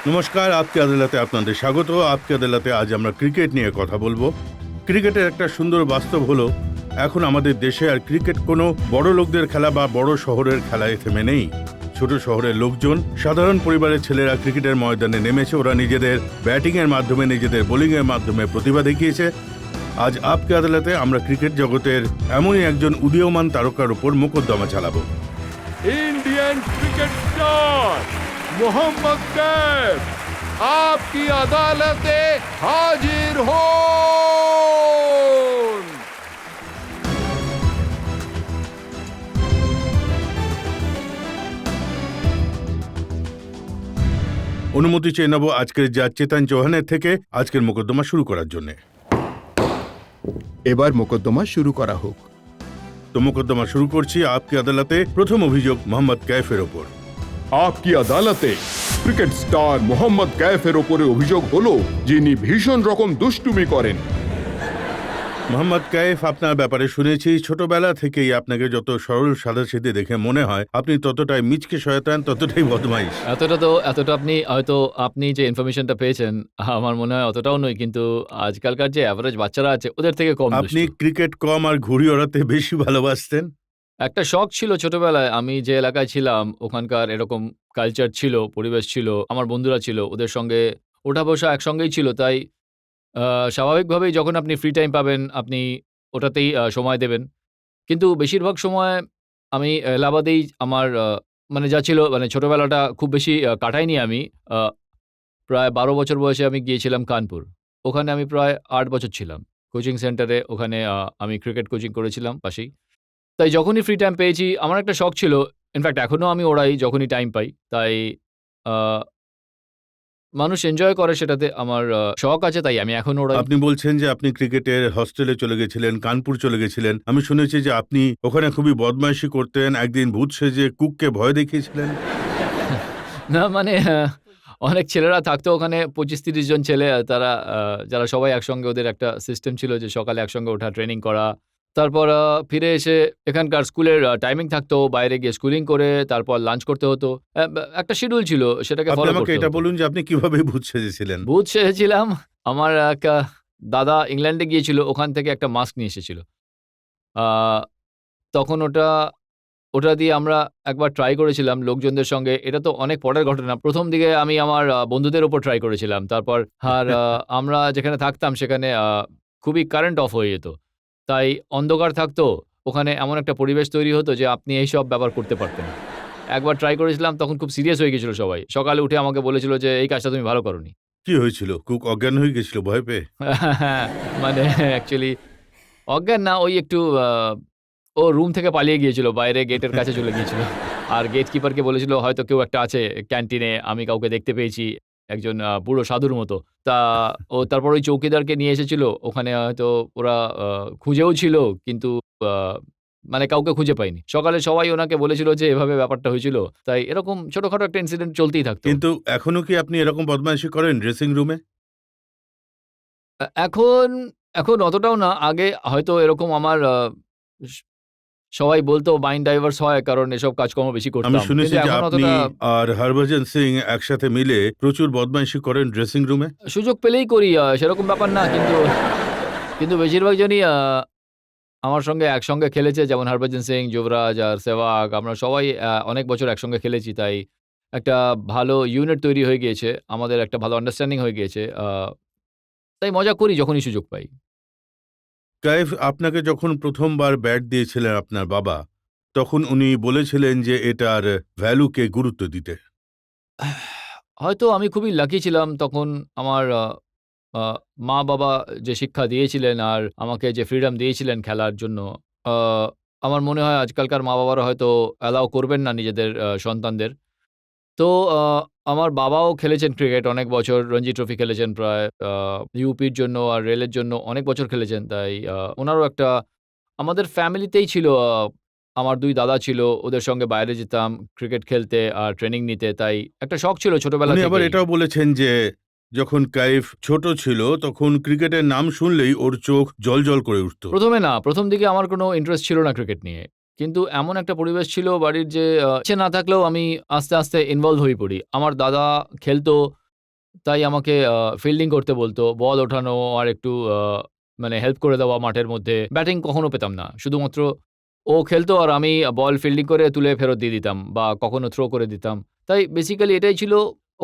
নমস্কার, আপকে আদালতে আপনাদের স্বাগত। আপকে আদালতে আজ আমরা ক্রিকেট নিয়ে কথা বলবো। ক্রিকেটের একটা সুন্দর বাস্তব হলো এখন আমাদের দেশে আর ক্রিকেট কোনো বড় লোকদের খেলা বা বড় শহরের খেলায় থেমে নেই। ছোট শহরের লোকজন, সাধারণ পরিবারের ছেলেরা ক্রিকেটের ময়দানে নেমেছে। ওরা নিজেদের ব্যাটিংয়ের মাধ্যমে, নিজেদের বোলিংয়ের মাধ্যমে প্রতিভা দেখিয়েছে। আজ আপকে আদালতে আমরা ক্রিকেট জগতের এমনই একজন উদীয়মান তারকার উপর মোকদ্দমা চালাবো। Indian cricket star Mohammad Kaif आपकी अदालते हाजिर हो। অনুমতি চেয়ে নেব আজকের জাজ চেতন চৌহানের থেকে আজকের মোকদ্দমা শুরু করার জন্য। এবার মোকদ্দমা শুরু করা হোক। তো মোকদ্দমা শুরু করছি। আপকে আদালতে প্রথম অভিযোগ মোহাম্মদ कैफের ওপর। आपकी अदालते ক্রিকেট স্টার মোহাম্মদ कैफের ওপরে অভিযোগ হলো যিনি ভীষণ রকম দুষ্টুমি করেন। মোহাম্মদ कैफ, আপনার ব্যাপারে শুনেছি ছোটবেলা থেকেই আপনাকে যত সরল সাদাসিধে দেখে মনে হয় আপনি ততটাই মিচকে শয়তান, ততটাই বদমাইশ। এতটা আপনি যে ইনফরমেশনটা পেয়েছেন আমার মনে হয় অতটাও নয়, কিন্তু আজকালকার যে অ্যাভারেজ বাচ্চারা আছে ওদের থেকে কম আপনি দুষ্টু। ক্রিকেট কম আর ঘুড়ি ওড়াতে বেশি ভালোবাসতেন। একটা শখ ছিল ছোটবেলায়, আমি যে এলাকায় ছিলাম ওখানকার এরকম কালচার ছিল, পরিবেশ ছিল, আমার বন্ধুরা ছিল, ওদের সঙ্গে ওঠা বসা একসঙ্গেই ছিল। তাই স্বাভাবিকভাবেই যখন আপনি ফ্রি টাইম পাবেন আপনি ওটাতেই সময় দেবেন। কিন্তু বেশিরভাগ সময় আমি এলাহাবাদেই আমার মানে যা ছিল, মানে ছোটবেলাটা খুব বেশি কাটাইনি আমি। আ প্রায় ১২ বছর বয়সে আমি গিয়েছিলাম কানপুর। ওখানে আমি প্রায় ৮ বছর ছিলাম। কোচিং সেন্টারে ওখানে আমি ক্রিকেট কোচিং করেছিলাম পাশেই। তাই যখনই ফ্রি টাইম পেয়েছি আমার একটা শখ ছিল। ইনফ্যাক্ট এখনো আমি ওড়াই যখনই টাইম পাই। তাই আ মানুষ এনজয় করে সেটাতে। আমার শখ আছে তাই আমি এখনো ওড়াই। আপনি বলছেন যে আপনি ক্রিকেটের হস্টেলে চলে গেছিলেন, কানপুর চলে গেছিলেন। আমি শুনেছি যে আপনি ওখানে খুবই বদমাইশি করতেন, একদিন ভূত সেজে কুককে ভয় দেখিয়েছিলেন। না মানে অনেক ছেলেরা থাকতো ওখানে, ২৫-৩০ জন ছেলে। তারা যারা সবাই একসঙ্গে, ওদের একটা সিস্টেম ছিল যে সকালে একসঙ্গে ওঠা, ট্রেনিং করা। তারপর ফিরে এসে এখানকার স্কুলের টাইমিং থাকতো, বাইরে গিয়ে স্কুলিং করে তারপর লাঞ্চ করতে হতো। একটা শিডিউল ছিল, সেটাকে আপনি ফলো আমাকে করতে এটা হতো। বলুন যে আপনি কিভাবে ভূত সেজেছিলেন। ভূত সেজেছিলাম। আমার এক দাদা ইংল্যান্ডে গিয়েছিল, ওখান থেকে একটা মাস্ক নিয়ে এসেছিল। আ তখন ওটা দিয়ে আমরা একবার ট্রাই করেছিলাম লোকজনদের সঙ্গে। এটা তো অনেক পরের ঘটনা। ১ম দিকে আমি আমার বন্ধুদের উপর ট্রাই করেছিলাম। তারপর আর আমরা যেখানে থাকতাম সেখানে খুবই কারেন্ট অফ হয়ে যেত। তাই অন্ধকার থাকতো। ওখানে এমন একটা পরিবেশ তৈরি হতো যে আপনি এইসব ব্যবহার করতে পারতেন না। একবার ট্রাই করেছিলাম, তখন খুব সিরিয়াস হয়ে গেছিল সবাই। সকালে উঠে আমাকে বলেছিল যে, "এই কাজটা তুমি ভালো করোনি।" কি হয়েছিল? কুক অজ্ঞান হয়ে গেছিল ভয় পেয়ে? মানে অ্যাকচুয়ালি অজ্ঞান না, ওই একটু ও রুম থেকে পালিয়ে গিয়েছিল। বাইরে গেটের কাছে চলে গিয়েছিল। আর গেট কিপারকে বলেছিল হয়তো কেউ একটা আছে ক্যান্টিনে, আমি কাউকে দেখতে পেয়েছি। একজন বুড়ো সাধুর মতো। তা তারপর ওই চৌকিদারকে নিয়ে এসেছিল। ওখানে হয়তো ওরা আ খুঁজেও ছিল, কিন্তু আ মানে কাউকে খুঁজে পায়নি। সকালে সবাই ওনাকে বলেছিল যে এভাবে ব্যাপারটা হয়েছিল। তাই এরকম ছোটখাটো একটা ইনসিডেন্ট চলতেই থাকতো। কিন্তু এখনো কি আপনি এরকম বদমাইশি করেন ড্রেসিং রুমে? এখন অতটাও না। আগে হয়তো এরকম আমার স সবাই বলতো মাইন্ড ডাইভার্স হয়, কারণ এসব কাজকর্ম বেশি আমি করতাম। শুনেছি কিন্তু যে এখন আপনি অতটা আর হরভজন সিং একসাথে মিলে প্রচুর বদমাইশি করেন ড্রেসিং রুমে। সুযোগ পেলেই করি। সেরকম ব্যাপার না। কিন্তু বেশিরভাগ জনই আমার সঙ্গে একসঙ্গে খেলেছে। যেমন হরভজন সিং, যুবরাজ আর সেহবাগ, আমরা সবাই অনেক বছর একসঙ্গে খেলেছি। তাই একটা ভালো ইউনিট তৈরি হয়ে গিয়েছে। আমাদের একটা ভালো আন্ডারস্ট্যান্ডিং হয়ে গিয়েছে। তাই মজা করি যখনই সুযোগ পাই। কাইফ, আপনাকে যখন প্রথমবার ব্যাট দিয়েছিলেন আপনার বাবা, তখন উনি বলেছিলেন যে এটার ভ্যালুকে গুরুত্ব দিতে। হয়তো আমি খুবই লাকি ছিলাম তখন। আমার আ মা-বাবা যে শিক্ষা দিয়েছিলেন আর আমাকে যে ফ্রিডম দিয়েছিলেন খেলার জন্য, আ আমার মনে হয় আজকালকার মা-বাবারা হয়তো অ্যালাও করবেন না নিজেদের সন্তানদের। তো আ আমার বাবাও খেলেছেন ক্রিকেট অনেক বছর। রঞ্জি ট্রফি খেলেছেন প্রায় ইউপির জন্য আর রেলের জন্য অনেক বছর খেলেছেন। তাই উনারও একটা আমাদের ফ্যামিলিতেই ছিল। আমার ২ দাদা ছিল, ওদের সঙ্গে বাইরে যেতাম ক্রিকেট খেলতে আর ট্রেনিং নিতে। তাই একটা শখ ছিল ছোটবেলা উনি আবার থেকেই। এটাও বলেছেন যে যখন কাইফ ছোট ছিল তখন ক্রিকেটের নাম শুনলেই ওর চোখ জ্বলজ্বল করে উঠত। ১ম দিকে আমার কোনো ইন্টারেস্ট ছিল না ক্রিকেট নিয়ে। কিন্তু এমন একটা পরিবেশ ছিল বাড়ির যে ইচ্ছে না থাকলেও আমি আস্তে, আস্তে ইনভলভ হয়ে পড়ি। আমার দাদা খেলতো, তাই আমাকে ফিল্ডিং করতে বলতো, বল ওঠানো আর একটু মানে হেল্প করে দেওয়া মাঠের মধ্যে। ব্যাটিং কখনো পেতাম না। শুধুমাত্র ও খেলতো আর আমি বল ফিল্ডিং করে তুলে ফেরত দিয়ে দিতাম বা কখনো থ্রো করে দিতাম। তাই বেসিক্যালি এটাই ছিল।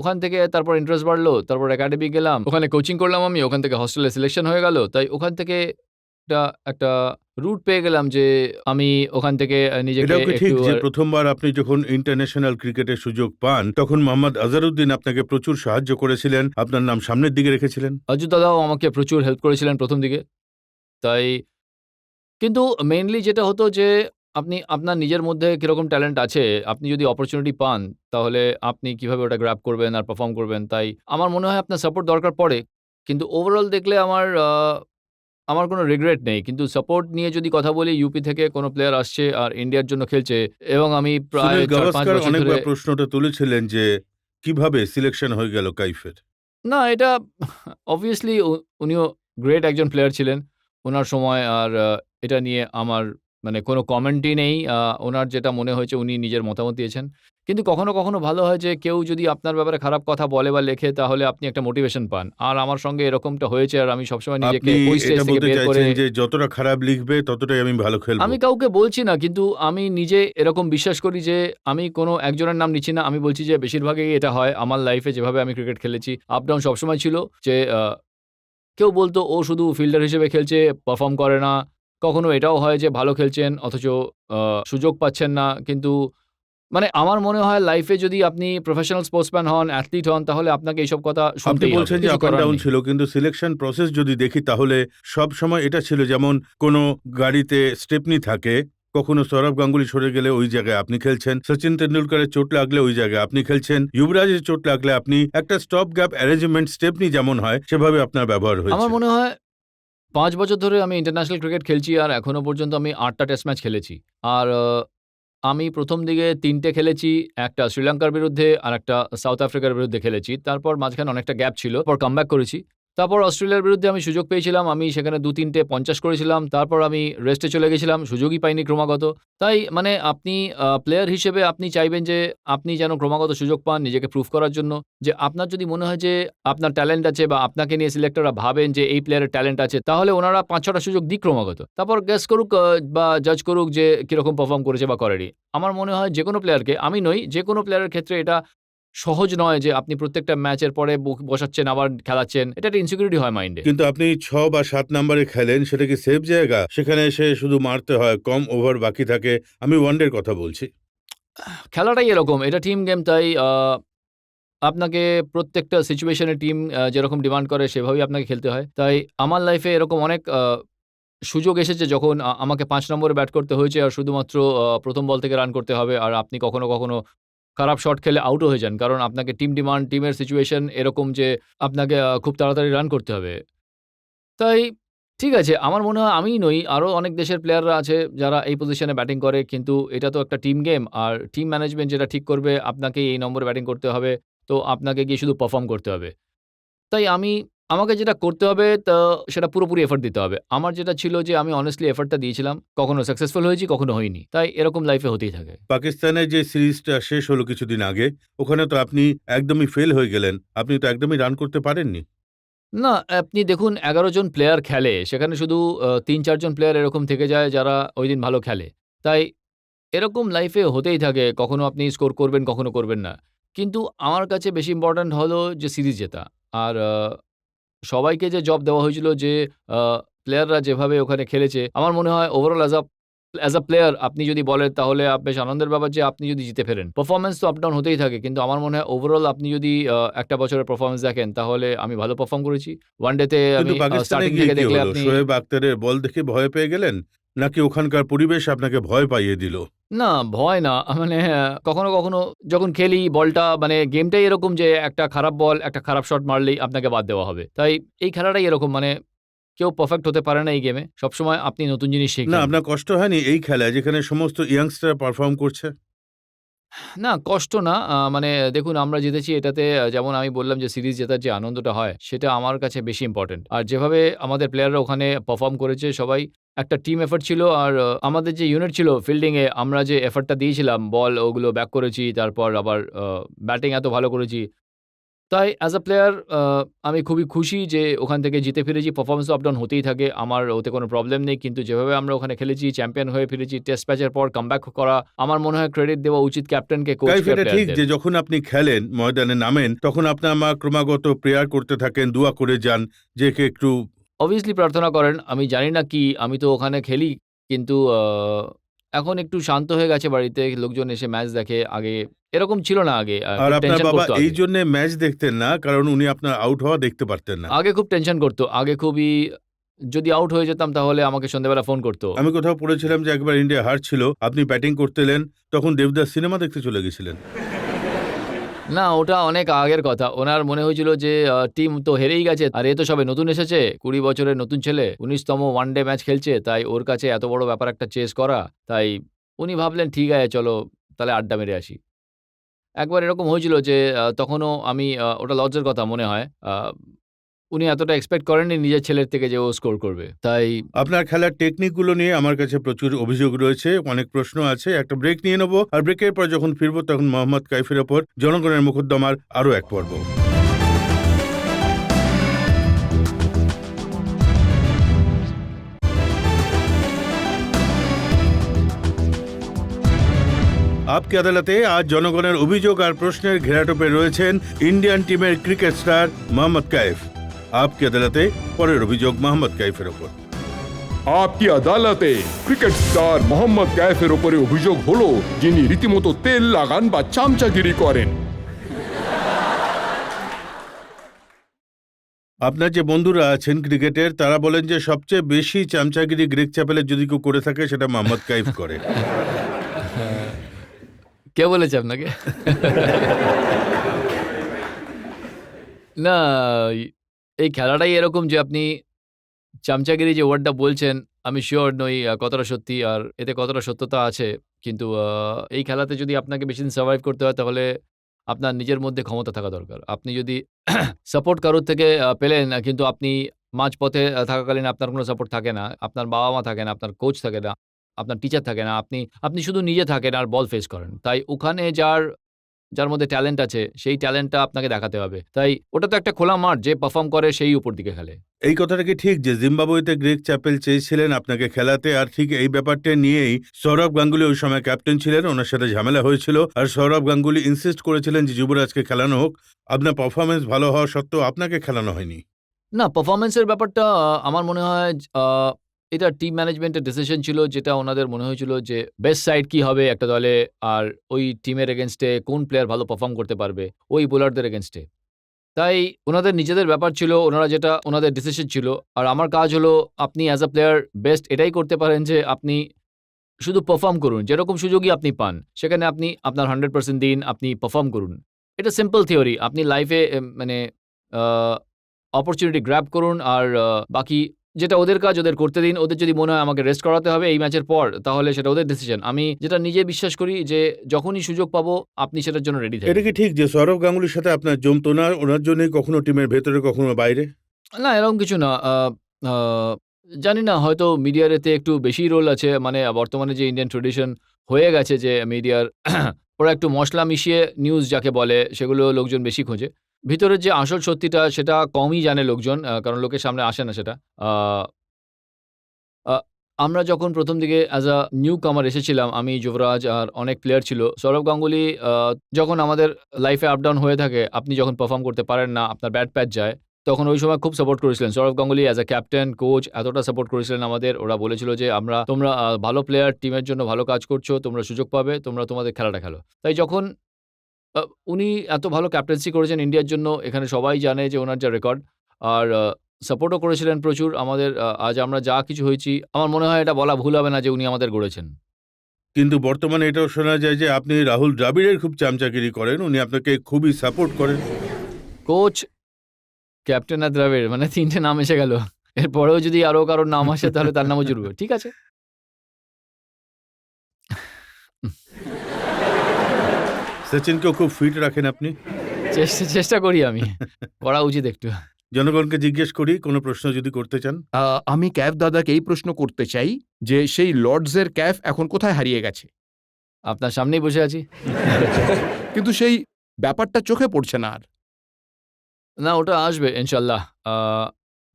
ওখান থেকে তারপর ইন্টারেস্ট বাড়লো। তারপর একাডেমি গেলাম। ওখানে কোচিং করলাম আমি। ওখান থেকে হস্টেলে সিলেকশন হয়ে গেল। তাই ওখান থেকে একটা একটা রুট পেয়ে গেলাম যে আমি ওখান থেকে নিজেকে এটাও কি ঠিক একটু যে প্রথমবার আপনি যখন ইন্টারন্যাশনাল ক্রিকেটের সুযোগ পান তখন মোহাম্মদ আজহারউদ্দিন আপনাকে প্রচুর সাহায্য করেছিলেন, আপনার নাম সামনের দিকে রেখেছিলেন? অজিত দাদাও আমাকে প্রচুর হেল্প করেছিলেন ১ম দিকে। তাই কিন্তু মেইনলি যেটা হতো যে আপনি আপনার নিজের মধ্যে কিরকম ট্যালেন্ট আছে, আপনি যদি অপরচুনিটি পান, তাহলে আপনি কিভাবে ওটা গ্র্যাব করবেন আর পারফর্ম করবেন। তাই আমার মনে হয় আপনার সাপোর্ট দরকার পড়ে। কিন্তু ওভারঅল দেখলে আমার কোনো রিগ্রেট নেই। কিন্তু সাপোর্ট নিয়ে যদি কথা বলি, ইউপি থেকে কোনো প্লেয়ার আসছে আর ইন্ডিয়ার জন্য খেলছে এবং আমি প্রায় সুনীল ৪-৫ গাভাস্কার বছর ধরে অনেকবার প্রশ্নটা তুলেছিলেন যে কিভাবে সিলেকশন হয়ে গেল কাইফের। না, এটা অবভিয়াসলি উনিও গ্রেট একজন প্লেয়ার ছিলেন। উনার সময় আর এটা নিয়ে আমার মানে কোনো কমেন্টই নেই। উনার যেটা মনে হয়েছে উনি নিজের মতামত দিয়েছেন। কিন্তু কখনো, কখনো ভালো হয় যে কেউ যদি আপনার ব্যাপারে খারাপ কথা বলে বা লেখে তাহলে আপনি একটা মোটিভেশন পান। আর আমার সঙ্গে এরকমটা হয়েছে আর আমি সবসময় নিজেকে আপনি ওই স্টেজ এটা থেকে বলতে বের করে চাইছেন যে যতটা খারাপ লিখবে ততটাই আমি ভালো খেলবো? আমি কাউকে বলছি না, কিন্তু আমি নিজে এরকম বিশ্বাস করি যে আমি কোনো একজনের নাম নিচ্ছি না। আমি বলছি যে বেশিরভাগই এটা হয়। আমার লাইফে যেভাবে আমি ক্রিকেট খেলেছি, আপ ডাউন সবসময় ছিল যে কেউ বলতো ও শুধু ফিল্ডার হিসেবে খেলছে, পারফর্ম করে না। কখনো এটাও হয় যে ভালো খেলছেন অথচ আ সুযোগ পাচ্ছেন না। কিন্তু মানে আমার মনে হয় লাইফে যদি আপনি প্রফেশনাল স্পোর্টসম্যান হন, অ্যাথলিট হন তাহলে আপনাকে এইসব কথা আপনি শুনতেই হবে। বলছেন যে কিছু আপ অ্যান্ড করার ডাউন নেই। ছিল, কিন্তু সিলেকশন প্রসেস যদি দেখি তাহলে সবসময় এটা ছিল যেমন কোনো গাড়িতে স্টেপনি থাকে, কখনো সৌরভ গাঙ্গুলী সরে গেলে ওই জায়গায় আপনি খেলছেন, সচিন তেন্ডুলকরের চোট লাগলে ওই জায়গায় আপনি খেলছেন, যুবরাজের চোট লাগলে আপনি একটা স্টপ গ্যাপ অ্যারেঞ্জমেন্ট স্টেপনি যেমন হয় সেভাবে আপনার ব্যবহার আমার হয়েছে। মনে হয় ৫ বছর ধরে আমি ইন্টারন্যাশনাল ক্রিকেট খেলছি আর এখনো পর্যন্ত আমি ৮ টা টেস্ট ম্যাচ খেলেছি। আর আমি ১ম দিকে ৩ টে খেলেছি। একটা শ্রীলঙ্কার বিরুদ্ধে, আরেকটা সাউথ আফ্রিকার বিরুদ্ধে খেলেছি। তারপর মাঝখানে অনেকটা গ্যাপ ছিল। পর কামব্যাক করেছি। তারপর অস্ট্রেলিয়ার বিরুদ্ধে আমি সুযোগ পেয়েছিলাম। আমি সেখানে ২-৩ টে ৫০ করেছিলাম। তারপর আমি রেস্টে চলে গেছিলাম। সুযোগই পাইনি ক্রমাগত। তাই মানে আপনি প্লেয়ার হিসেবে আপনি চাইবেন যে আপনি যেন ক্রমাগত সুযোগ পান নিজেকে প্রুভ করার জন্য। যে আপনার যদি মনে হয় যে আপনার ট্যালেন্ট আছে বা আপনাকে নিয়ে সিলেক্টররা ভাবেন যে এই প্লেয়ারের ট্যালেন্ট আছে, তাহলে ওনারা ৫-৬ টা সুযোগ দিক ক্রমাগত। তারপর গেস করুক বা জাজ করুক যে কিরকম পারফর্ম করেছে বা করেনি। আমার মনে হয় যেকোনো প্লেয়ারকে, আমি নই, যেকোনো প্লেয়ারের ক্ষেত্রে এটা সহজ নয় যে আপনি প্রত্যেকটা ম্যাচের পরে বসাচ্ছেন আবার খেলাচ্ছেন। এটা একটা ইনসিকিউরিটি হয় মাইন্ডে। কিন্তু আপনি ৬ বা ৭ নম্বরে খেলেন, সেটা কি সেফ জায়গা? সেখানে এসে শুধু মারতে হয়, কম ওভার বাকি থাকে। আমি ওয়ানডের কথা বলছি। খেলাটাই এরকম। এটা টিম গেম তাই আপনাকে প্রত্যেকটা সিচুয়েশনে টিম যেরকম ডিমান্ড করে সেভাবেই আপনাকে খেলতে হয়। তাই আমার লাইফে এরকম অনেক সুযোগ এসেছে যখন আমাকে ৫ নম্বরে ব্যাট করতে হয়েছে আর শুধুমাত্র ১ম বল থেকে রান করতে হবে। আর আপনি কখনো, কখনো খারাপ শট খেলে আউটও হয়ে যান। কারণ আপনাকে টিম ডিমান্ড, টিমের সিচুয়েশন এরকম যে আপনাকে খুব তাড়াতাড়ি রান করতে হবে। তাই ঠিক আছে, আমার মনে হয় আমিই নই, আরো অনেক দেশের প্লেয়াররা আছে যারা এই পজিশনে ব্যাটিং করে। কিন্তু এটা তো একটা টিম গেম। আর টিম ম্যানেজমেন্ট যেটা ঠিক করবে আপনাকেই এই নম্বরে ব্যাটিং করতে হবে। তো আপনাকে গিয়ে শুধু পারফর্ম করতে হবে। তাই আমাকে যেটা করতে হবে তা সেটা পুরোপুরি এফোর্ট দিতে হবে। আমার যেটা ছিল যে আমি honestly এফোর্টটা দিয়েছিলাম। কখনো সাকসেসফুল হয়েছি, কখনো হইনি। তাই এরকম লাইফে হতেই থাকে। পাকিস্তানের যে সিরিজটা শেষ হলো কিছুদিন আগে, ওখানে তো আপনি একদমই ফেল হয়ে গেলেন। আপনি তো একদমই রান করতে পারেননি। না, আপনি দেখুন ১১ জন প্লেয়ার খেলে। সেখানে শুধু ৩-৪ জন প্লেয়ার এরকম থেকে যায় যারা ঐদিন ভালো খেলে। তাই এরকম লাইফে হতেই থাকে। কখনো আপনি স্কোর করবেন, কখনো করবেন না। কিন্তু আমার কাছে বেশি ইম্পোর্টেন্ট হলো যে সিরিজ জেতা। আর সবাইকে যে জব দেওয়া হয়েছিল যে আ প্লেয়াররা যেভাবে ওখানে খেলেছে, আমার মনে হয় ওভারঅল অ্যাজ আ প্লেয়ার আপনি যদি বলেন তাহলে বেশ আনন্দের ব্যাপার যে আপনি যদি জিতে ফেরেন। পারফরম্যান্স তো আপ ডাউন হতেই থাকে। কিন্তু আমার মনে হয় ওভারঅল আপনি যদি একটা বছরের পারফরম্যান্স দেখেন তাহলে আমি ভালো পারফর্ম করেছি। ওয়ানডেতে কিন্তু আমি পাকিস্তানে স্টার্টিং গিয়ে থেকে কি দেখলে হলো? আপনি শোয়েব আক্তারের বল দেখে ভয় পেয়ে গেলেন? নাকি ওখানকার পরিবেশ আপনাকে ভয় পাইয়ে দিল? না, ভয় না। মানে কখনো, কখনো যখন খেলি বলটা মানে গেমটাই এরকম যে একটা খারাপ বল, একটা খারাপ শট মারলেই আপনাকে বাদ দেওয়া হবে। তাই এই খেলাটাই এরকম মানে কেউ পারফেক্ট হতে পারে না এই গেমে। সবসময় আপনি নতুন জিনিস না, শিখেন। আপনার কষ্ট হয়নি এই খেলায় যেখানে সমস্ত ইয়াংস্টার পারফর্ম করছে? না, কষ্ট না। মানে দেখুন আমরা জিতেছি এটাতে যেমন আমি বললাম যে সিরিজ জেতার যে আনন্দটা হয় সেটা আমার কাছে বেশি ইম্পোর্টেন্ট। আর যেভাবে আমাদের প্লেয়াররা ওখানে পারফর্ম করেছে সবাই একটা টিম এফোর্ট ছিল। আর আমাদের যে ইউনিট ছিল ফিল্ডিং এ আমরা যে এফোর্টটা দিয়েছিলাম বল ওগুলো ব্যাক করেছি। তারপর আবার ব্যাটিং এত ভালো করেছি। তাই অ্যাজ আ প্লেয়ার আমি খুবই খুশি যে ওখান থেকে জিতে ফিরেছি। পারফরম্যান্স আপ ডাউন হতেই থাকে। আমার ওতে কোনো প্রবলেম নেই। কিন্তু যেভাবে আমরা ওখানে খেলেছি, চ্যাম্পিয়ন হয়ে ফিরেছি, টেস্ট ম্যাচের পর কামব্যাক করা, আমার মনে হয় ক্রেডিট দেওয়া উচিত ক্যাপ্টেনকে, কাইফ, কোচকে, এটা ঠিক প্লেয়ারদের। যে যখন আপনি খেলেন, ময়দানে নামেন, তখন আপনার মা ক্রমাগত প্রেয়ার করতে থাকেন, দোয়া করে যান যে কে একটু। অবভিয়াসলি প্রার্থনা করেন। আমি জানি না কি, আমি তো ওখানে খেলি। কিন্তু এখন একটু শান্ত হয়ে গেছে বাড়িতে। লোকজন এসে ম্যাচ দেখে। আগে এরকম ছিল না আগে। আর খুব আপনার টেনশন বাবা করত এই আগে। জন্য ম্যাচ দেখতেন না, কারণ উনি আপনার আউট হওয়া দেখতে পারতেন না। আগে খুব টেনশন করত। আগে খুবই, যদি আউট হয়ে যেতাম তাহলে আমাকে সন্ধ্যাবেলা ফোন করত। আমি কোথাও পড়েছিলাম যে একবার ইন্ডিয়া হারছিল, আপনি ব্যাটিং করতেলেন, তখন দেবদাস সিনেমা দেখতে চলে গেছিলেন। না, ওটা অনেক আগের কথা। ওনার মনে হয়েছিল যে টিম তো হেরেই গেছে। আর এ তো সবে নতুন এসেছে। ২০ বছরের নতুন ছেলে। ১৯তম ওয়ানডে ম্যাচ খেলছে। তাই ওর কাছে এত বড় ব্যাপার একটা চেস করা। তাই উনি ভাবলেন ঠিক আছে চলো তাহলে আড্ডা মেরে আসি। একবার এরকম হয়েছিল যে তখনও আমি ওটা লজ্জার কথা মনে হয়। উনি এতটা এক্সপেক্ট করেননি নিজের ছেলের থেকে যে ও স্কোর করবে। তাই আপনার খেলার টেকনিকগুলো নিয়ে আমার কাছে প্রচুর অভিযোগ রয়েছে, অনেক প্রশ্ন আছে। একটা ব্রেক নিয়ে নেবো, আর ব্রেকের পর যখন ফিরবো তখন মোহাম্মদ কাইফের ওপর জনগণের মোকদ্দমার আরও এক পর্ব। আপকি আদালতে আজ জনগণের অভিযোগ আর প্রশ্নের ঘেরাটোপে রয়েছেন ইন্ডিয়ান টিমের ক্রিকেট স্টার মোহাম্মদ কাইফ। আপকি আদালতে পরের অভিযোগ মোহাম্মদ কাইফের ওপর। আপকি আদালতে ক্রিকেট স্টার মোহাম্মদ ক্যাফের ওপরে অভিযোগ হলো যিনি রীতিমতো তেল লাগান বা চামচাগিরি করেন। আপনার যে বন্ধুরা আছেন ক্রিকেটের, তারা বলেন যে সবচেয়ে বেশি চামচাগিরি গ্রেগ চ্যাপেলের যদি কেউ করে থাকে সেটা মোহাম্মদ কাইফ করে। কে বলেছে আপনাকে? না, এই খেলাটাই এরকম যে আপনি চামচাগিরি যে ওয়ার্ডটা বলছেন, আমি সিওর নই কতটা সত্যি আর এতে কতটা সত্যতা আছে। কিন্তু এই খেলাতে যদি আপনাকে বেশিদিন সার্ভাইভ করতে হয় তাহলে আপনার নিজের মধ্যে ক্ষমতা থাকা দরকার। আপনি যদি সাপোর্ট কারোর থেকে পেলেন কিন্তু আপনি মাঝপথে থাকাকালীন আপনার কোনো সাপোর্ট থাকে না। আপনার বাবা-মা থাকে না, আপনার কোচ থাকে না, আপনার টিচার থাকে না। আপনি শুধু নিজে থাকেন আর বল ফেস করেন। তাই ওখানে যার মধ্যে ট্যালেন্ট আছে সেই ট্যালেন্টটা আপনাকে দেখাতে হবে। তাই ওটা তো একটা খোলা মাঠ, যে পারফর্ম করে সেই উপর দিকে খেলে। এই কথাটা কি ঠিক যে জিম্বাবুয়েতে গ্রেগ চ্যাপেল চেয়েছিলেন আপনাকে খেলাতে, আর ঠিক এই ব্যাপারটা নিয়েই সৌরভ গাঙ্গুলি ওই সময় ক্যাপ্টেন ছিলেন, ওনার সাথে ঝামেলা হয়েছিল, আর সৌরভ গাঙ্গুলি ইনসিস্ট করেছিলেন যে যুবরাজকে খেলানো হোক। আপনার পারফরমেন্স ভালো হওয়া সত্ত্বেও আপনাকে খেলানো হয়নি। না, পারফরম্যান্সের ব্যাপারটা আমার মনে হয় আ এটা টিম ম্যানেজমেন্টের ডিসিশন ছিল, যেটা ওনাদের মনে হয়েছিল যে বেস্ট সাইড কি হবে একটা দলে, আর ওই টিমের এগেইনস্টে কোন প্লেয়ার ভালো পারফর্ম করতে পারবে ওই বোলারদের এগেইনস্টে। তাই ওনাদের নিজেদের ব্যাপার ছিল, ওনারা যেটা ওনাদের ডিসিশন ছিল। আর আমার কাজ হলো আপনি অ্যাজ আ প্লেয়ার বেস্ট এটাই করতে পারেন যে আপনি শুধু পারফর্ম করুন। যেরকম সুযোগই আপনি পান সেখানে আপনি আপনার 100% দিন, আপনি পারফর্ম করুন। এটা সিম্পল থিওরি। আপনি লাইফে মানে আ অপরচুনিটি গ্র্যাব করুন আর বাকি যেটা ওদের কাজ ওদের করতে দিন। ওদের যদি মনে হয় আমাকে রেস্ট করাতে হবে এই ম্যাচের পর, তাহলে সেটা ওদের ডিসিশন। আমি যেটা নিজে বিশ্বাস করি যে যখনই সুযোগ পাবো আপনি সেটার জন্য রেডি এটা থাকবেন। কি ঠিক যে সৌরভ গাঙ্গুলির সাথে আপনার জমতো না, ওনার জন্যই কখনো টিমের ভেতরে কখনো বাইরে? না, এরকম কিছু না। আ জানি না, হয়তো মিডিয়ার এতে একটু বেশিই রোল আছে। মানে বর্তমানে যে ইন্ডিয়ান ট্র্যাডিশন হয়ে গেছে যে মিডিয়ার ওরা একটু মসলা মিশিয়ে নিউজ যাকে বলে সেগুলো লোকজন বেশি খোঁজে। ভিতরের যে আসল সত্যিটা সেটা কমই জানে লোকজন। কারণ লোকের সামনে আসে না সেটা। আ আ আমরা যখন ১ম দিকে অ্যাজ আ নিউ কামার এসেছিলাম, আমি, যুবরাজ আর অনেক প্লেয়ার ছিল। সৌরভ গাঙ্গুলি যখন আমাদের লাইফে আপ ডাউন হয়ে থাকে, আপনি যখন পারফর্ম করতে পারেন না, আপনার ব্যাট প্যাচ যায়, তখন ওই সময় খুব সাপোর্ট করেছিলেন। Sourav Ganguly as a captain, coach এতটা সাপোর্ট করেছিলেন আমাদের। ওরা বলেছিল যে তোমরা ভালো প্লেয়ার, টিমের জন্য ভালো কাজ করছো, তোমরা সুযোগ পাবে, তোমরা তোমাদের খেলাটা খেলো। তাই যখন আ উনি এত ভালো ক্যাপ্টেন্সি করেছেন ইন্ডিয়ার জন্য, এখানে সবাই জানে যে ওনার যা রেকর্ড, আর সাপোর্টও করেছিলেন প্রচুর আমাদের। আজ আমরা যা কিছু হয়েছি, আমার মনে হয় এটা বলা ভুল হবে না যে উনি আমাদের গড়েছেন। কিন্তু বর্তমানে এটাও শোনা যায় যে আপনি রাহুল দ্রাবিড়ের খুব চামচাগিরি করেন, উনি আপনাকে খুবই সাপোর্ট করেন। কোচ, ক্যাপ্টেন আর দ্রাবিড়, মানে ৩ টে নাম এসে গেল। এরপরেও যদি আরো কারোর নাম আসে তাহলে তার নামও জুড়বে। ঠিক আছে। সচিনকেও খুব ফিট রাখেন আপনি। চেষ্টা করি আমি। করা উচিত একটু। জনগণকে জিজ্ঞেস করি, কোনো প্রশ্ন যদি করতে চান। আমি ক্যাফ দাদাকে এই প্রশ্ন করতে চাই যে সেই লর্ডসের ক্যাফ এখন কোথায় হারিয়ে গেছে? আপনার সামনেই বসে আছি। কিন্তু সেই ব্যাপারটা চোখে পড়ছে না আর। না, ওটা আসবে ইনশাল্লাহ।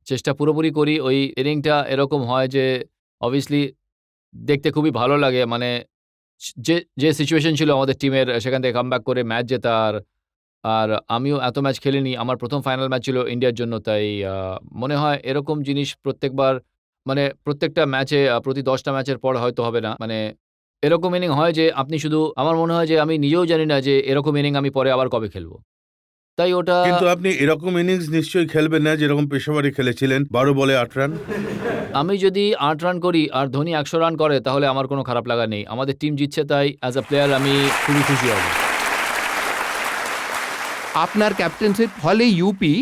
চেষ্টা পুরোপুরি করি। ওই ইনিংটা এরকম হয় যে অবভিয়াসলি দেখতে খুবই ভালো লাগে। মানে যে সিচুয়েশন ছিল আমাদের টিমের সেখান থেকে কামব্যাক করে ম্যাচ জেতা। আর আমিও এত ম্যাচ খেলিনি। আমার ১ম ফাইনাল ম্যাচ ছিল ইন্ডিয়ার জন্য। তাই মনে হয় এরকম জিনিস প্রত্যেকবার মানে প্রত্যেকটা ম্যাচে প্রতি ১০ টা ম্যাচের পর হয়তো হবে না। মানে এরকম ইনিং হয় যে আপনি শুধু আমার মনে হয় যে আমি নিজেও জানি না যে এরকম ইনিং আমি পরে আবার কবে খেলব। তাই ওটা কিন্তু আপনি এরকম ইনিংস নিশ্চয়ই খেলবেন না যেরকম পেশাওয়ারি খেলেছিলেন ১২ বলে ৮ রান। আমি যদি ৮ রান করি আর ধোনি ১০০ রান করে তাহলে আমার কোনো খারাপ লাগা নেই। আমাদের টিম জিতছে তাই অ্যাজ আ প্লেয়ার আমি খুবই খুশি হব। আপনার ক্যাপ্টেন্সির ফলে ইউপি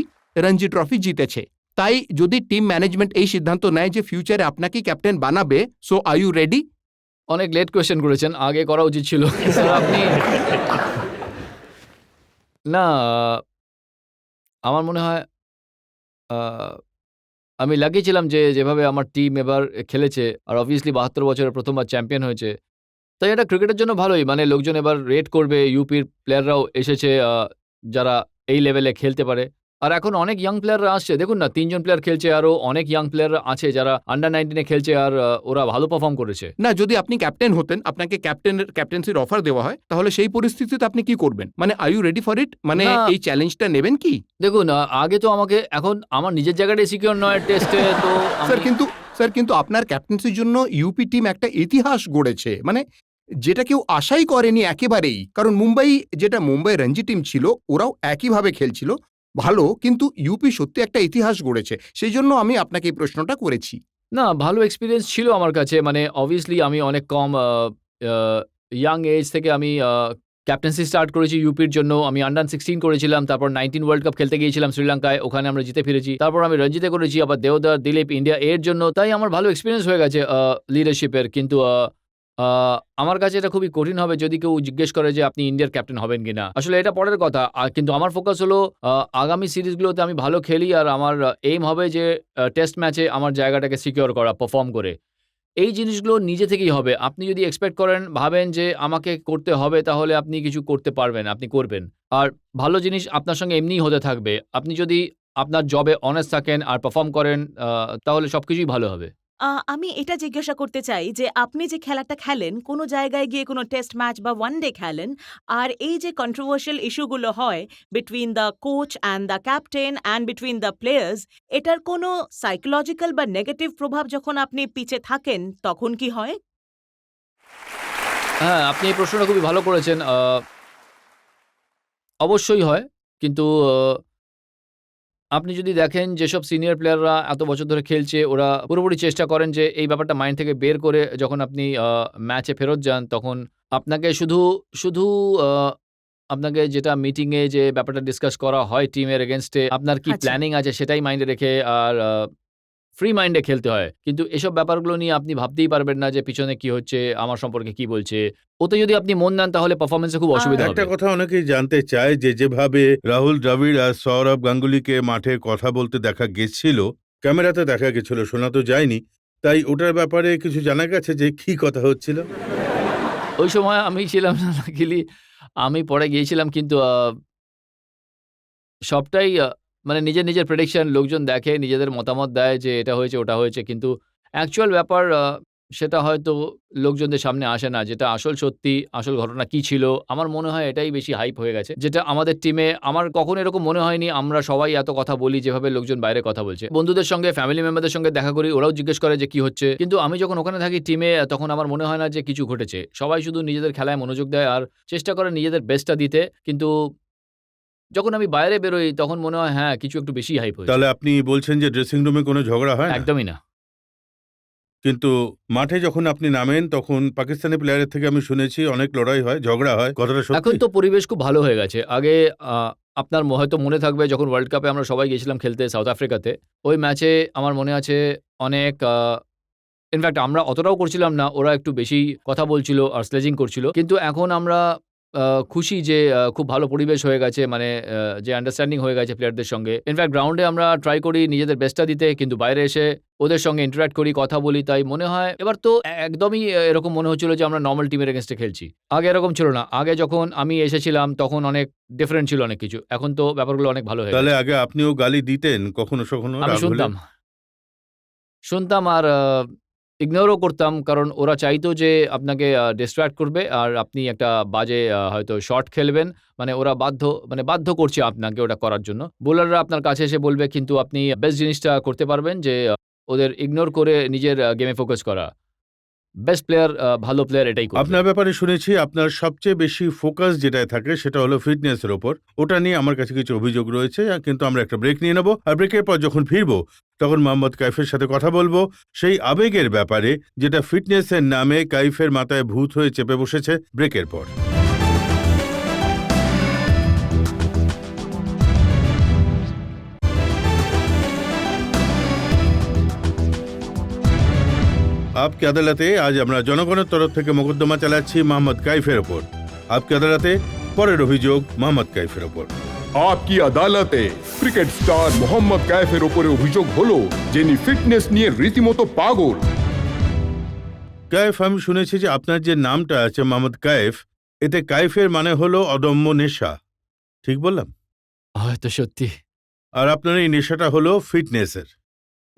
রঞ্জি ট্রফি জিতেছে। তাই যদি টিম ম্যানেজমেন্ট এই সিদ্ধান্ত নেয় যে ফিউচারে আপনাকেই ক্যাপ্টেন বানাবে, সো আর ইউ রেডি? অনেক লেট কোয়েশ্চেন করেছেন। আগে করা উচিত ছিল। স্যার আপনি না, আমার মনে হয় আ আমি লাকি ছিলাম যে যেভাবে আমার টিম এবার খেলেছে। আর অবভিয়াসলি ৭২ বছরে ১ম বার চ্যাম্পিয়ন হয়েছে। তাই এটা ক্রিকেটের জন্য ভালোই। মানে লোকজন এবার রেট করবে। ইউপির প্লেয়াররাও এসেছে যারা এই লেভেলে খেলতে পারে। আর এখন অনেক ইয়াং প্লেয়াররা আসছে। দেখুন না ৩ জন প্লেয়ার খেলছে, আরও অনেক ইয়াং প্লেয়াররা আছে যারা আন্ডার ১৯ এ খেলছে আর ওরা ভালো পারফর্ম করেছে। না, যদি আপনি ক্যাপ্টেন হতেন, আপনাকে ক্যাপ্টেন্সির অফার দেওয়া হয়, তাহলে সেই পরিস্থিতিতে আপনি কি করবেন? মানে are you ready for it? মানে না। এই চ্যালেঞ্জটা নেবেন কি? দেখুন আগে তো আমাকে এখন আমার নিজের জায়গাটাই সিকিউর নয় টেস্টে তো স্যার আমি কিন্তু স্যার কিন্তু আপনার ক্যাপ্টেন্সির জন্য ইউপি টিম একটা ইতিহাস গড়েছে, মানে যেটা কেউ আশাই করেনি একেবারেই। কারণ মুম্বাই রঞ্জি টিম ছিল, ওরাও একইভাবে খেলছিল ভালো, কিন্তু ইউপি সত্যি একটা ইতিহাস গড়েছে। সেই জন্য আমি আপনাকে এই প্রশ্নটা করেছি। না, ভালো এক্সপেরিয়েন্স ছিল আমার কাছে। মানে অবভিয়াসলি আমি অনেক কম ইয়াং এজ থেকে আমি ক্যাপ্টেন্সি স্টার্ট করেছি ইউপির জন্য। আমি আন্ডার 16 করেছিলাম। তারপর 19 ওয়ার্ল্ড কাপ খেলতে গিয়েছিলাম শ্রীলঙ্কায়। ওখানে আমরা জিতে ফিরেছি। তারপর আমি রঞ্জিতে করেছি, আবার দেওদার, দিলীপ, ইন্ডিয়া এর জন্য। তাই আমার ভালো এক্সপেরিয়েন্স হয়ে গেছে লিডারশিপের। কিন্তু আমার কাছে এটা খুবই কঠিন হবে যদি কেউ জিজ্ঞেস করে যে আপনি ইন্ডিয়ার ক্যাপ্টেন হবেন কিনা। আসলে এটা পরের কথা। কিন্তু আমার ফোকাস হলো আগামী সিরিজগুলোতে আমি ভালো খেলি আর আমার এইম হবে যে টেস্ট ম্যাচে আমার জায়গাটাকে সিকিউর করা পারফর্ম করে। এই জিনিসগুলো নিজে থেকেই হবে। আপনি যদি এক্সপেক্ট করেন, ভাবেন যে আমাকে করতে হবে তাহলে আপনি কিছু করতে পারবেন, আপনি করবেন। আর ভালো জিনিস আপনার সঙ্গে এমনিই হতে থাকবে। আপনি যদি আপনার জবে অনেস্ট থাকেন আর পারফর্ম করেন তাহলে সবকিছুই ভালো হবে। আমি এটা জিজ্ঞাসা করতে চাই যে আপনি যে খেলাটা খেলেন, কোনো জায়গায় গিয়ে কোনো টেস্ট ম্যাচ বা ওয়ান ডে খেলেন, আর এই যে কন্ট্রোভার্সিয়াল ইস্যুগুলো হয় between the coach and the captain and between the players, এটার কোনো সাইকোলজিক্যাল বা নেগেটিভ প্রভাব যখন আপনি পিচে থাকেন তখন কি হয়? হ্যাঁ, আপনি এই প্রশ্নটা খুবই ভালো করেছেন। অবশ্যই হয়। কিন্তু আপনি যদি দেখেন যেসব সিনিয়র প্লেয়াররা এত বছর ধরে খেলছে, ওরা পুরোপুরি চেষ্টা করেন যে এই ব্যাপারটা মাইন্ড থেকে বের করে যখন আপনি ম্যাচে ফেরত যান, তখন আপনাকে শুধু আ আপনাকে যেটা মিটিংয়ে যে ব্যাপারটা ডিসকাস করা হয় টিমের এগেইনস্টে আপনার কি আচ্ছা। প্ল্যানিং আছে সেটাই মাইন্ডে রেখে আর ফ্রি মাইন্ডে খেলতে হয়। কিন্তু এসব ব্যাপারগুলো নিয়ে আপনি ভাবতেই পারবেন না যে পিছনে কি হচ্ছে, আমার সম্পর্কে কি বলছে। ওতে যদি আপনি মন দেন তাহলে পারফরম্যান্সে খুব অসুবিধা হবে। একটা কথা অনেকেই জানতে চায় যে যেভাবে রাহুল দ্রাবিড় আর সৌরভ গাঙ্গুলিকে মাঠে কথা বলতে দেখা গেছিল, ক্যামেরাতে দেখা গেছিল, শোনা তো যায়নি, তাই ওটার ব্যাপারে কিছু জানা গেছে যে কি কথা হচ্ছিল? ওই সময় আমি ছিলাম না লাকিলি। আমি পরে গিয়েছিলাম কিন্তু সবটাই মানে নিজের প্রেডিকশন লোকজন দেখে, নিজেদের মতামত দেয় যে এটা হয়েছে, ওটা হয়েছে। কিন্তু অ্যাকচুয়াল ব্যাপার সেটা হয়তো লোকজনদের সামনে আসে না। যেটা আসল সত্যি, আসল ঘটনা কি ছিল, আমার মনে হয় এটাই বেশি হাইপ হয়ে গেছে। যেটা আমাদের টিমে আমার কখনো এরকম মনে হয়নি আমরা সবাই এত কথা বলি যেভাবে লোকজন বাইরে কথা বলছে। বন্ধুদের সঙ্গে, ফ্যামিলি মেম্বারদের সঙ্গে দেখা করি, ওরাও জিজ্ঞেস করে যে কি হচ্ছে। কিন্তু আমি যখন ওখানে থাকি টিমে তখন আমার মনে হয় না যে কিছু ঘটেছে। সবাই শুধু নিজেদের খেলায় মনোযোগ দেয় আর চেষ্টা করে নিজেদের বেস্টটা দিতে। কিন্তু যখন আমি বাইরে বেরোই তখন মনে হয় হ্যাঁ, কিছু একটু বেশি হাইপ হয়েছে। তাহলে আপনি বলছেন যে ড্রেসিং রুমে কোনো ঝগড়া হয় না? একদমই না। কিন্তু মাঠে যখন আপনি নামেন তখন পাকিস্তানি প্লেয়ারের থেকে আমি শুনেছি অনেক লড়াই হয়, ঝগড়া হয়। কথাটা এখন সত্যি? তো পরিবেশ খুব ভালো হয়ে গেছে। আগে আ আপনার হয়তো মনে থাকবে যখন ওয়ার্ল্ড কাপে আমরা সবাই গেছিলাম খেলতে সাউথ আফ্রিকাতে। ওই ম্যাচে আমার মনে আছে অনেক ইনফ্যাক্ট আমরা অতটাও করছিলাম না। ওরা একটু বেশি কথা বলছিল আর স্লেজিং করছিল। কিন্তু এখন আমরা খুশি যে খুব ভালো পরিবেশ হয়ে গেছে, মানে যে আন্ডারস্ট্যান্ডিং হয়ে গেছে প্লেয়ারদের সঙ্গে। ইনফ্যাক্ট গ্রাউন্ডে আমরা ট্রাই করি নিজেদের বেস্টটা দিতে, কিন্তু বাইরে এসে ওদের সঙ্গে ইন্টারঅ্যাক্ট করি, কথা বলি। তাই মনে হয় এবার তো একদমই এরকম মনে হচ্ছিল যে আমরা নরমাল টিমের এগেইনস্টে খেলছি। আগে এরকম ছিল না। আগে যখন আমি এসেছিলাম তখন অনেক ডিফারেন্ট ছিল অনেক কিছু। এখন তো ব্যাপারগুলো অনেক ভালো হয়ে তাহলে গেছে। আগে আপনিও গালি দিতেন কখনো কখনো আমি রাগ হলে? শুনতাম আর ইগনোরও করতাম। কারণ ওরা চাইতো যে আপনাকে ডিস্ট্রাক্ট করবে আর আপনি একটা বাজে হয়তো শট খেলবেন। মানে ওরা বাধ্য করছে আপনাকে ওটা করার জন্য। বোলাররা আপনার কাছে এসে বলবে, কিন্তু আপনি বেস্ট জিনিসটা করতে পারবেন যে ওদের ইগনোর করে নিজের গেমে ফোকাস করা। বেস্ট প্লেয়ার ভালো প্লেয়ার এটাই করবে। আপনার ব্যাপারে শুনেছি আপনার সবচেয়ে বেশি ফোকাস যেটায় থাকে সেটা হলো ফিটনেসের ওপর। ওটা নিয়ে আমার কাছে কিছু অভিযোগ রয়েছে, কিন্তু আমরা একটা ব্রেক নিয়ে নেব। আর ব্রেকের পর যখন ফিরবো তখন মোহাম্মদ কাইফের সাথে কথা বলবো সেই আবেগের ব্যাপারে যেটা ফিটনেসের নামে কাইফের মাথায় ভূত হয়ে চেপে বসেছে। ব্রেকের পর আপকে আদালতে আজ আমরা জনগণের তরফ থেকে মোকদ্দমা চালাচ্ছি মোহাম্মদ কাইফের ওপর। আপকে আদালতে পরের অভিযোগ মোহাম্মদ কাইফের ওপর। আপকি আদালতে ক্রিকেট স্টার মোহাম্মদ কাইফের ওপরে অভিযোগ হলো যিনি ফিটনেস নিয়ে রীতিমতো পাগল। কাইফ, আমি শুনেছি যে আপনার যে নামটা আছে মোহাম্মদ কাইফ, এতে কাইফের মানে হলো অদম্য নেশা, ঠিক বললাম? হয়তো সত্যি। আর আপনার এই নেশাটা হলো ফিটনেসের।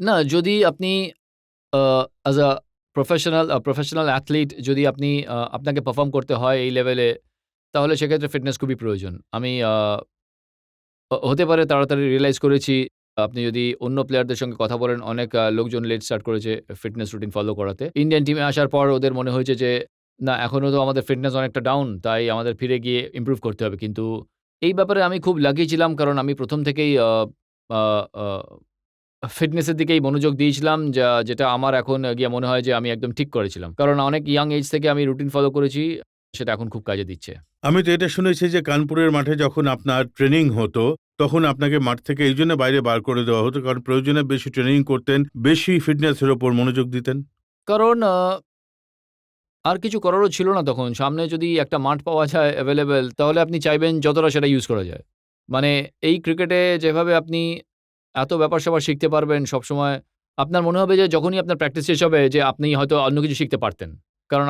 না, যদি আপনি অ্যাজ আ প্রফেশনাল অ্যাথলিট যদি আপনি আপনাকে পারফর্ম করতে হয় এই লেভেলে, তাহলে সেক্ষেত্রে ফিটনেস খুবই প্রয়োজন। আমি হতে পারে তাড়াতাড়ি রিয়ালাইজ করেছি। আপনি যদি অন্য প্লেয়ারদের সঙ্গে কথা বলেন, অনেক লোকজন লেট স্টার্ট করেছে ফিটনেস রুটিন ফলো করাতে। ইন্ডিয়ান টিমে আসার পর ওদের মনে হয়েছে যে না, এখনও তো আমাদের ফিটনেস অনেকটা ডাউন, তাই আমাদের ফিরে গিয়ে ইমপ্রুভ করতে হবে। কিন্তু এই ব্যাপারে আমি খুব লাকি ছিলাম, কারণ আমি প্রথম থেকেই আ আ ফিটনেসের দিকেই মনোযোগ দিয়েছিলাম, যেটা আমার এখন গিয়ে মনে হয় যে আমি একদম ঠিক করেছিলাম। কারণ অনেক ইয়াং এজ থেকে আমি রুটিন ফলো করেছি, সেটা এখন খুব কাজে দিচ্ছে। আমি তো এটা শুনেছি যে কানপুরের মাঠে যখন আপনার ট্রেনিং হতো তখন আপনাকে মাঠ থেকে এই জন্য বাইরে বার করে দেওয়া হতো কারণ প্রয়োজনে বেশি ট্রেনিং করতেন, বেশি ফিটনেসের ওপর মনোযোগ দিতেন। কারণ আর কিছু করারও ছিল না তখন। সামনে যদি একটা মাঠ পাওয়া যায় এভেইলেবল, তাহলে আপনি চাইবেন যতটা সেটা ইউজ করা যায়। মানে এই ক্রিকেটে যেভাবে আপনি এত ব্যাপার-স্যাপার শিখতে পারবেন সবসময়, আপনার মনে হবে যে যখনই আপনার প্র্যাকটিস শেষ হবে যে আপনি হয়তো অন্য কিছু শিখতে পারতেন। কারণ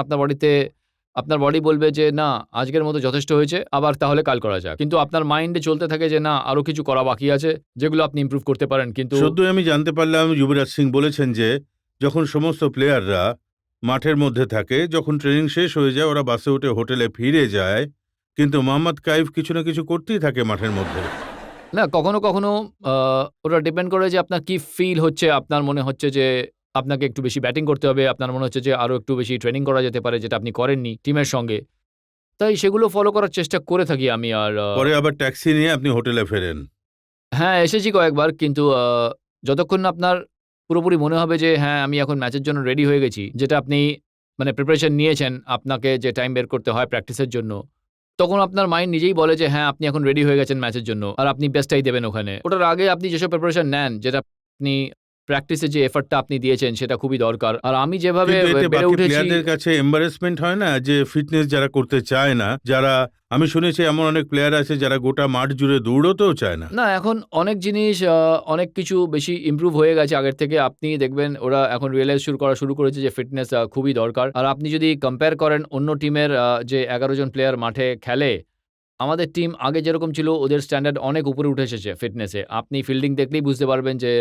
আপনার বডি বলবে যে, "না, আজকের মতো যথেষ্ট হয়েছে, আবার তাহলে কাল করা যাক।" কিন্তু আপনার মাইন্ডে চলতে থাকে যে, "না, আরো কিছু করা বাকি আছে, যেগুলো আপনি ইমপ্রুভ করতে পারেন।" কিন্তু সদ্যই আমি জানতে পারলাম যুবরাজ সিং বলেছেন যে যখন সমস্ত প্লেয়াররা মাঠের মধ্যে থাকে, যখন ট্রেনিং শেষ হয়ে যায় ওরা বাসে উঠে হোটেলে ফিরে যায়, কিন্তু মোহাম্মদ কাইফ কিছু না কিছু করতেই থাকে মাঠের মধ্যে। না, কখনো আ ওটা ডিপেন্ড করে যে আপনার কি ফিল হচ্ছে। আপনার মনে হচ্ছে যে আপনাকে একটু বেশি ব্যাটিং করতে হবে। আপনার মনে হচ্ছে যে আরো একটু বেশি ট্রেনিং করা যেতে পারে, যেটা আপনি করেননি টিমের সঙ্গে। তাই সেগুলো ফলো করার চেষ্টা করে থাকি আমি। আর পরে আবার ট্যাক্সি নিয়ে আপনি হোটেলে ফেরেন। হ্যাঁ, এসেছি কয়েকবার। কিন্তু যতক্ষণ না আপনার পুরোপুরি মনে হবে যে হ্যাঁ, আমি এখন ম্যাচের জন্য রেডি হয়ে গেছি, যেটা আপনি মানে প্রিপারেশন নিয়েছেন, আপনাকে যে টাইম বের করতে হয় প্র্যাকটিসের জন্য, তখন আপনার মাইন্ড নিজেই বলে যে হ্যাঁ, আপনি এখন রেডি হয়ে গেছেন ম্যাচের জন্য। আর আপনি বেস্টটাই দেবেন ওখানে। ওটার আগে আপনি যেসব প্রিপারেশন নেন, যেটা আপনি প্র্যাকটিসে যে এফর্টটা আপনি দিয়েছেন, সেটা খুবই দরকার। আর আমি যেভাবে কিন্তু এতে বেড়ে বাকি উঠেছি, প্লেয়ারদের কাছে এম্বারেসমেন্ট হয় না যে ফিটনেস যারা করতে চায় না, যারা আমি শুনেছি এমন অনেক প্লেয়ার আছে যারা গোটা মাঠ জুড়ে দৌড়তেও চায় না। না, এখন অনেক জিনিস অনেক কিছু বেশি ইমপ্রুভ হয়ে গেছে আগের থেকে। আপনি দেখবেন ওরা এখন রিয়ালাইজ শুরু করেছে যে ফিটনেস খুবই দরকার। আর আপনি যদি কম্পেয়ার করেন অন্য টিমের যে ১১ জন প্লেয়ার মাঠে খেলে, আমাদের টিম আগে যেরকম ছিল ওদের স্ট্যান্ডার্ড অনেক উপরে উঠে এসেছে ফিটনেসে। আপনি ফিল্ডিং দেখলেই বুঝতে পারবেন যে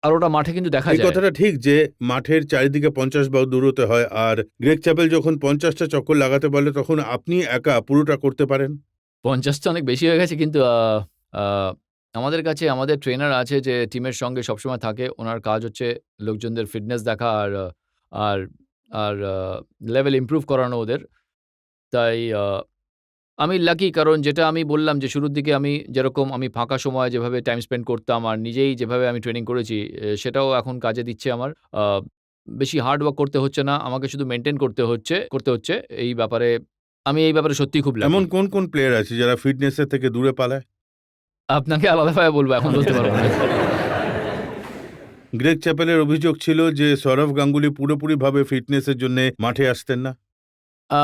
আর ওটা মাঠে কিন্তু দেখা এই যায়। কথাটা ঠিক যে মাঠের চারিদিকে ৫০ বাউ দৌড়তে হয়, আর গ্রেগ চ্যাপেল যখন ৫০টা চক্কর লাগাতে বলে তখন আপনি একা পুরোটা করতে পারেন। ৫০ তো অনেক বেশি হয়ে গেছে, কিন্তু আ আমাদের কাছে আমাদের ট্রেনার আছে যে টিমের সঙ্গে সবসময় থাকে। উনার কাজ হচ্ছে লোকজনদের ফিটনেস দেখা আর আর লেভেল ইমপ্রুভ করানো ওদের। তাই আমি লাকি, কারণ যেটা আমি বললাম যে শুরুর দিকে আমি যেরকম আমি ফাঁকা সময়ে যেভাবে টাইম স্পেন্ড করতাম আর নিজেই যেভাবে আমি ট্রেনিং করেছি, সেটাও এখন কাজে দিচ্ছে আমার। আ বেশি হার্ড ওয়ার্ক করতে হচ্ছে না। আমাকে শুধু মেইনটেইন করতে হচ্ছে। এই ব্যাপারে সত্যিই খুব লাকি। এমন কোন কোন প্লেয়ার আছে যারা ফিটনেসের থেকে দূরে পালায়? আপনাকে আলাদাভাবে বলব, এখন বলতে পারব না। গ্রেগ চ্যাপেলের অভিযোগ ছিল যে সৌরভ গাঙ্গুলি পুরোপুরিভাবে ফিটনেসের জন্য মাঠে আসতেন না। আ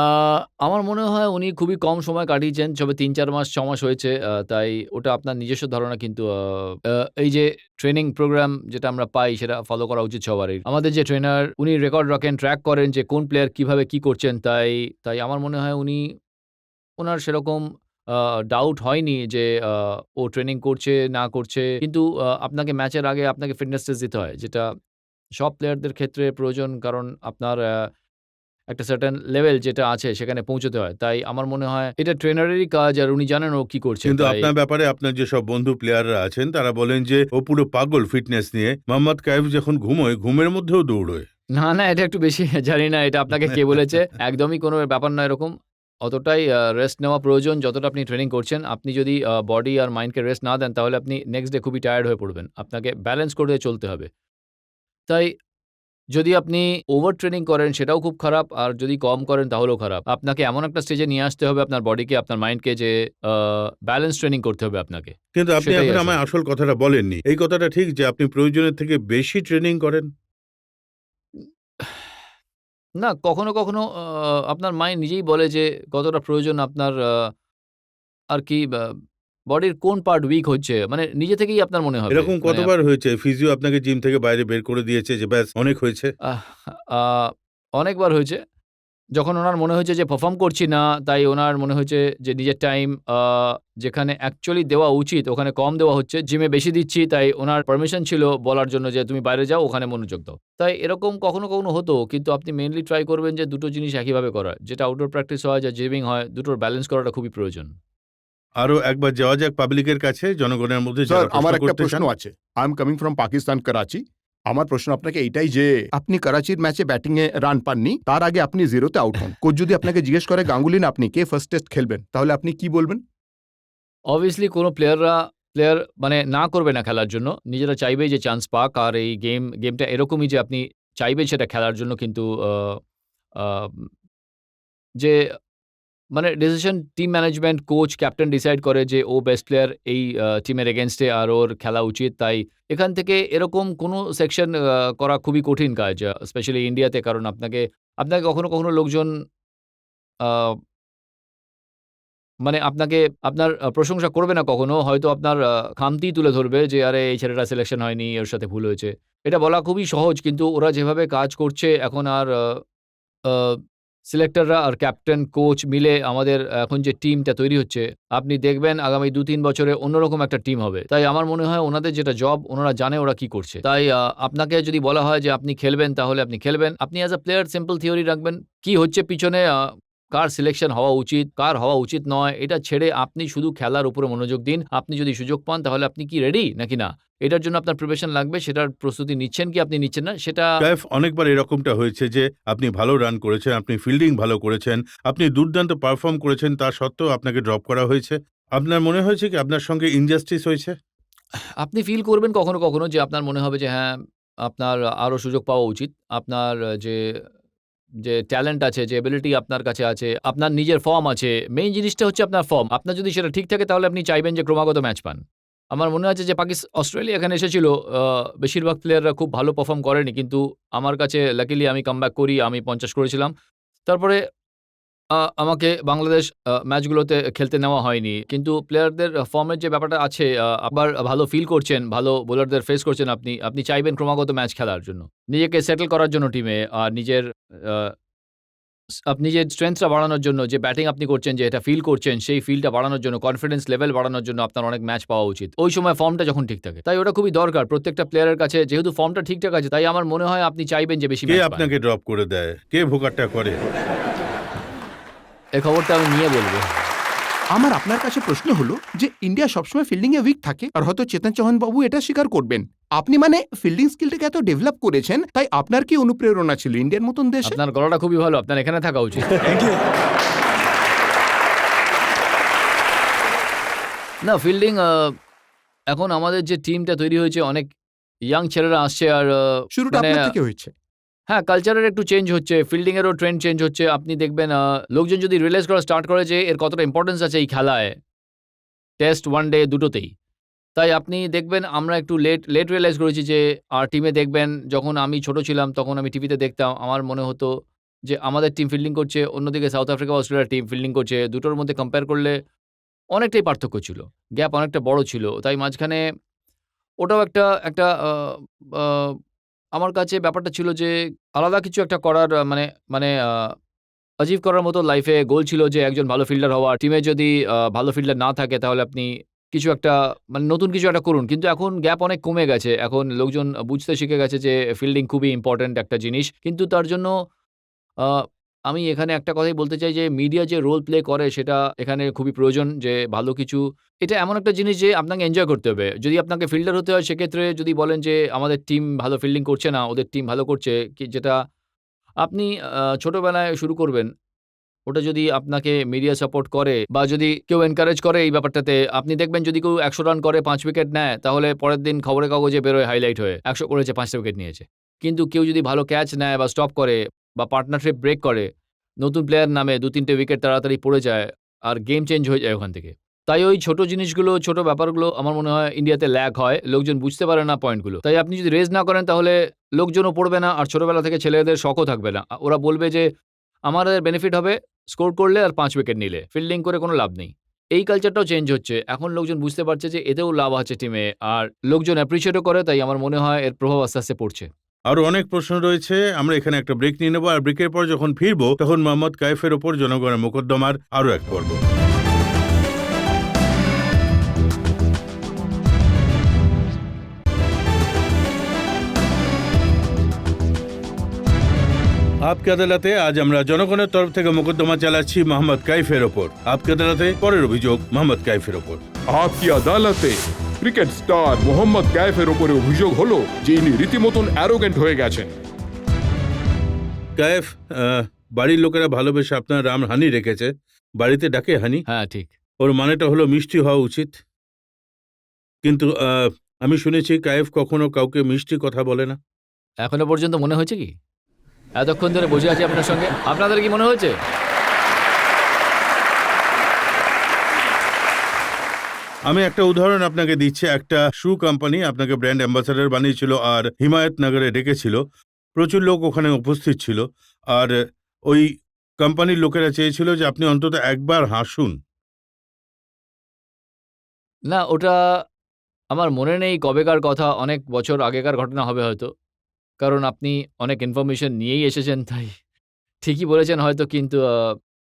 আমার মনে হয় উনি খুবই কম সময় কাটিয়েছেন। সবে ৩-৪ মাস ৬ মাস হয়েছে। তাই ওটা আপনার নিজস্ব ধারণা কিন্তু এই যে ট্রেনিং প্রোগ্রাম যেটা আমরা পাই সেটা ফলো করা উচিত সবারই। আমাদের যে ট্রেনার উনি রেকর্ড রাখেন, ট্র্যাক করেন যে কোন প্লেয়ার কিভাবে কি করছেন। তাই আমার মনে হয় উনার সেরকম আ ডাউট হয়নি যে ও ট্রেনিং করছে, না করছে। কিন্তু আপনাকে ম্যাচের আগে আপনাকে ফিটনেস টেস্ট দিতে হয়। যেটা সব প্লেয়ারদের ক্ষেত্রে প্রয়োজন কারণ আপনার একটা সার্টেন লেভেল যেটা আছে সেখানে পৌঁছতে হয়। তাই আমার মনে হয় এটা ট্রেনারেরই কাজ আর উনি জানেন ও কি করছে। কিন্তু তাই আপনার ব্যাপারে আপনার যেসব বন্ধু প্লেয়াররা আছেন তারা বলেন যে ও পুরো পাগল ফিটনেস নিয়ে। মোহাম্মদ কাইফ যখন ঘুমোয়, ঘুমের মধ্যেও দৌড়োয়। না, এটা একটু বেশি জানি না এটা আপনাকে কে বলেছে। একদমই কোনো ব্যাপার না এরকম। অতটাই রেস্ট নেওয়া প্রয়োজন যতটা আপনি ট্রেনিং করছেন। আপনি যদি বডি আর মাইন্ডকে রেস্ট না দেন তাহলে আপনি নেক্সট ডে খুবই টায়ার্ড হয়ে পড়বেন। আপনাকে ব্যালেন্স করে চলতে হবে। তাই যদি আপনি ওভার ট্রেনিং করেন সেটাও খুব খারাপ। আর যদি কম করেন তাহলেও খারাপ। আপনাকে এমন একটা স্টেজে নিয়ে আসতে হবে আপনার বডিকে, আপনার মাইন্ডকে যে ব্যালেন্স ট্রেনিং করতে হবে আপনাকে। কিন্তু আপনি সেটাই এখন আসল। আমায় আসল কথাটা বলেননি। এই কথাটা ঠিক যে আপনি প্রয়োজনের থেকে বেশি ট্রেনিং করেন? না, কখনো আপনার মাইন্ড নিজেই বলে যে কতটা প্রয়োজন আপনার আর কি বডির কোন পার্ট উইক হচ্ছে। মানে নিজে থেকেই আপনার মনে হবে। এরকম মানে কতবার হয়েছে ফিজিও আপনাকে জিম থেকে বাইরে বের করে দিয়েছে যে ব্যাস অনেক হয়েছে? আহ আ অনেকবার হয়েছে। যখন উনার মনে হয়েছে যে পারফর্ম করছি না, তাই উনার মনে হয়েছে যে নিজের টাইম যেখানে অ্যাকচুয়ালি দেওয়া উচিত ওখানে কম দেওয়া হচ্ছে। জিমে বেশি দিচ্ছি তাই উনার পারমিশন ছিল বলার জন্য যে, "তুমি বাইরে যাও, ওখানে মনোযোগ দাও।" তাই এরকম কখনো হতো। কিন্তু আপনি মেইনলি ট্রাই করবেন যে দুটো জিনিস একইভাবে করার। যেটা আউটডোর প্র্যাকটিস হয়, যা জিমিং হয়, দুটোর ব্যালেন্স করাটা খুবই প্রয়োজন। আরো একবার যাওয়া যাক পাবলিকের কাছে, জনগণের মধ্যে স্যার যারা আমার প্রশ্ন একটা করতে প্রশ্ন চান। আছে। I am coming from Pakistan, Karachi. আমার প্রশ্ন আপনাকে এইটাই যে আপনি করাচির ম্যাচে ব্যাটিং এ রান পাননি, তার আগে আপনি 0 তে আউট হন। কোচ যদি আপনাকে জিজ্ঞেস করে গাঙ্গুলি না আপনি, কে ফার্স্ট টেস্ট খেলবেন? তাহলে আপনি কি বলবেন? অবভিয়াসলি কোনো প্লেয়ার মানে না করবে না খেলার জন্য। নিজেরা চাইবেই যে চান্স পাক। আর এই গেমটা এরকমই যে আপনি চাইবেন সেটা খেলার জন্য কিন্তু আ যে মানে decision team management, coach, captain decide করে যে ও বেস্ট প্লেয়ার এই টিমের এগেইনস্ট এ আর ওর খেলা উচিত। তাই এখান থেকে এরকম কোনো সেকশন করা খুবই কঠিন কাজ। স্পেশালি ইন্ডিয়াতে কারণ আপনাকে কখনো লোকজন আ মানে আপনাকে আপনার প্রশংসা করবে না কখনো। হয়তো আপনার খামতিই তুলে ধরবে যে, "আরে এই ছেলেটার সিলেকশন হয়নি, ওর সাথে ভুল হয়েছে।" এটা বলা খুবই সহজ কিন্তু ওরা যেভাবে কাজ করছে এখন আর আ সিলেক্টররা আর ক্যাপ্টেন, কোচ মিলে আমাদের এখন যে টিমটা তৈরি হচ্ছে, আপনি দেখবেন আগামী ২-৩ বছরে অন্যরকম একটা টিম হবে। তাই আমার মনে হয় ওনাদের যেটা জব, ওনারা জানে ওরা কি করছে। তাই আপনাকে যদি বলা হয় যে আপনি খেলবেন, তাহলে আপনি খেলবেন। আপনি as a player simple theory রাখবেন। কি হচ্ছে পিছনে কার সিলেকশন হওয়া উচিত, কার হওয়া উচিত নয়, এটা ছেড়ে আপনি শুধু খেলার উপরে মনোযোগ দিন। আপনি যদি সুযোগ পান তাহলে আপনি কি রেডি নাকি না? এটার জন্য আপনার প্রিপারেশন লাগবে। সেটার প্রস্তুতি নিচ্ছেন কি আপনি নিচ্ছেন না সেটা কাইফ, অনেকবার এরকমটা হয়েছে যে আপনি ভালো রান করেছেন, আপনি ফিল্ডিং ভালো করেছেন, আপনি দুর্দান্ত পারফর্ম করেছেন, তা সত্ত্বেও আপনাকে ড্রপ করা হয়েছে। আপনার মনে হয়েছে কি আপনার সঙ্গে ইনজাস্টিস হয়েছে? আপনি ফিল করবেন কখনো যে আপনার মনে হবে যে হ্যাঁ, আপনার আরো সুযোগ পাওয়া উচিত। আপনার যে ট্যালেন্ট আছে, যে এবিলিটি আপনার কাছে আছে, আপনার নিজের ফর্ম আছে। মেইন জিনিসটা হচ্ছে আপনার ফর্ম। আপনার যদি সেটা ঠিক থাকে তাহলে আপনি চাইবেন যে ক্রমাগত ম্যাচ পান। আমার মনে আছে যে অস্ট্রেলিয়া এখানে এসেছিল। বেশিরভাগ প্লেয়াররা খুব ভালো পারফর্ম করেনি। কিন্তু আমার কাছে লাকিলি আমি কামব্যাক করি। আমি ৫০ করেছিলাম। তারপরে আমাকে বাংলাদেশ ম্যাচগুলোতে খেলতে নেওয়া হয়নি। কিন্তু প্লেয়ারদের ফর্মের যে ব্যাপারটা আছে, আবার ভালো ফিল করছেন, ভালো বোলারদের ফেস করছেন আপনি। আপনি চাইবেন ক্রমাগত ম্যাচ খেলার জন্য। নিজেকে সেটল করার জন্য টিমে আর নিজের আ আপনি যে স্ট্রেংথটা বাড়ানোর জন্য যে ব্যাটিং আপনি করছেন, যে এটা ফিল করছেন, সেই ফিলটা বাড়ানোর জন্য, কনফিডেন্স লেভেল বাড়ানোর জন্য আপনার অনেক ম্যাচ পাওয়া উচিত। ওই সময় ফর্মটা যখন ঠিক থাকে। তাই ওটা খুবই দরকার প্রত্যেকটা প্লেয়ারের কাছে। যেহেতু ফর্মটা ঠিকঠাক আছে, তাই আমার মনে হয় আপনি চাইবেন যে বেশি কে ম্যাচ পান। আপনাকে ড্রপ করে দেয়? কে ভোকারটা করে? এই খবরটা আমি নিয়ে বলব। আমার আপনার কাছে প্রশ্ন হলো যে ইন্ডিয়া সবসময় ফিল্ডিং এ উইক থাকে আর হয়তো চেতন চৌহান বাবু এটা স্বীকার করবেন। আপনি মানে ফিল্ডিং স্কিলটাকে এত ডেভেলপ করেছেন, তাই আপনার কি অনুপ্রেরণা ছিল ইন্ডিয়ার মতন দেশে? আপনার গলাটা খুবই ভালো। আপনার এখানে থাকা উচিত। না, ফিল্ডিং এখন আমাদের যে টিমটা তৈরি হয়েছে অনেক ইয়াং ছেলেরা আসছে আর শুরুটা মানে আপনার থেকে হয়েছে। হ্যাঁ, কালচারের একটু চেঞ্জ হচ্ছে। ফিল্ডিং এরও ট্রেন্ড চেঞ্জ হচ্ছে। আপনি দেখবেন লোকজন যদি রিয়ালাইজ করা স্টার্ট করে যে এর কতটা ইম্পোর্টেন্স আছে এই খেলায়, টেস্ট, ওয়ান ডে দুটোতেই। তাই আপনি দেখবেন আমরা একটু লেট রিয়ালাইজ করেছি যে আর টিমে দেখবেন যখন আমি ছোট ছিলাম তখন আমি টিভিতে দেখতাম। আমার মনে হতো যে আমাদের টিম ফিল্ডিং করছে, অন্যদিকে সাউথ আফ্রিকা বা অস্ট্রেলিয়ার টিম ফিল্ডিং করছে। দুটোর মধ্যে কম্পেয়ার করলে অনেকটাই পার্থক্য ছিল। গ্যাপ অনেকটা বড় ছিল। তাই মাঝখানে ওটাও একটা একটা আ আ আমার কাছে ব্যাপারটা ছিল যে আলাদা কিছু একটা করার মানে অ্যাচিভ করার মতো লাইফে গোল ছিল যে একজন ভালো ফিল্ডার হওয়া। টিমে যদি ভালো ফিল্ডার না থাকে তাহলে আপনি কিছু একটা মানে নতুন কিছু একটা করুন। কিন্তু এখন গ্যাপ অনেক কমে গেছে। এখন লোকজন বুঝতে শিখে গেছে যে ফিল্ডিং খুবই ইম্পোর্টেন্ট একটা জিনিস। কিন্তু তার জন্য আ আমি এখানে একটা কথাই বলতে চাই যে মিডিয়া যে রোল প্লে করে সেটা এখানে খুবই প্রয়োজন যে ভালো কিছু এটা এমন একটা জিনিস যে আপনাকে এনজয় করতে হবে। যদি আপনাকে ফিল্ডার হতে হয় সেক্ষেত্রে যদি বলেন যে আমাদের টিম ভালো ফিল্ডিং করছে না, ওদের টিম ভালো করছে যেটা আপনি ছোটবেলায় শুরু করবেন। ওটা যদি আপনাকে মিডিয়া সাপোর্ট করে বা যদি কেউ এনকারেজ করে এই ব্যাপারটাতে, আপনি দেখবেন যদি কেউ ১০০ রান করে ৫ উইকেট নেয়, তাহলে পরের দিন খবরের কাগজে বেরোয় হাইলাইট হয়ে ১০০ করেছে ৫টা উইকেট নিয়েছে। কিন্তু কেউ যদি ভালো ক্যাচ নেয় বা স্টপ করে বা পার্টনারশিপ ব্রেক করে, নতুন প্লেয়ার নামে ২-৩টে উইকেট তাড়াতাড়ি পড়ে যায় আর গেম চেঞ্জ হয়ে যায় ওখান থেকে। তাই ওই ছোট জিনিসগুলো, ছোট ব্যাপারগুলো আমার মনে হয় ইন্ডিয়াতে ল্যাক হয়। লোকজন বুঝতে পারে না পয়েন্টগুলো। তাই আপনি যদি রেজ না করেন তাহলে লোকজনও পড়বে না আর ছোটবেলা থেকে ছেলেদের শখও থাকবে না। ওরা বলবে যে আমাদের বেনিফিট হবে স্কোর করলে আর ৫ উইকেট নিলে। ফিল্ডিং করে কোনো লাভ নেই। এই কালচারটাও চেঞ্জ হচ্ছে। এখন লোকজন বুঝতে পারছে যে এতেও লাভ আছে টিমে। আর লোকজন অ্যাপ্রিশিয়েটও করে তাই আমার মনে হয় এর প্রভাব আস্তে, আস্তে পড়ছে। আরো অনেক প্রশ্ন রয়েছে, আমরা এখানে একটা ব্রেক নিয়ে নেবো, আর ব্রেকের পর যখন ফিরবো তখন মোহাম্মদ কাইফের ওপর জনগণের মোকদ্দমার আরো এক পর্ব। আপকে আদালতে আজ আমরা জনগণের তরফ থেকে মোকদ্দমা চালাচ্ছি মোহাম্মদ কাইফের ওপর। আপকে আদালতে পরের অভিযোগ মোহাম্মদ কাইফের ওপর। আপকি আদালতে ক্রিকেট স্টার মোহাম্মদ কাইফের উপরে অভিযোগ হলো যে ইনি রীতিমতন অ্যারোগেন্ট হয়ে গেছেন। কাইফ, বাড়ির লোকেরা ভালোবেসে আপনার রাম হানি রেখেছে। বাড়িতে ডাকে হানি, হ্যাঁ, ঠিক। ওর মানেটা হলো মিষ্টি হওয়া উচিত। কিন্তু আমি শুনেছি কাইফ কখনো কাউকে মিষ্টি কথা বলে না। এখনো পর্যন্ত মনে হয়েছে কি? এতক্ষণ ধরে বসে আছি আপনার সঙ্গে। আপনাদের কি মনে হয়েছে? আমি একটা উদাহরণ আপনাকে দিচ্ছি। একটা শু কোম্পানি আপনাকে ব্র্যান্ড অ্যাম্বাসাডার বানিয়েছিল আর হিমায়তনগরে ডেকেছিল। প্রচুর লোক ওখানে উপস্থিত ছিল, আর ওই কোম্পানির লোকেরা চেয়েছিল যে আপনি অন্তত একবার হাসুন। না, ওটা আমার মনে নেই কবেকার কথা, অনেক বছর আগেকার ঘটনা হবে হয়তো। কারণ আপনি অনেক ইনফরমেশন নিয়েই এসেছেন তাই ঠিকই বলেছেন হয়তো, কিন্তু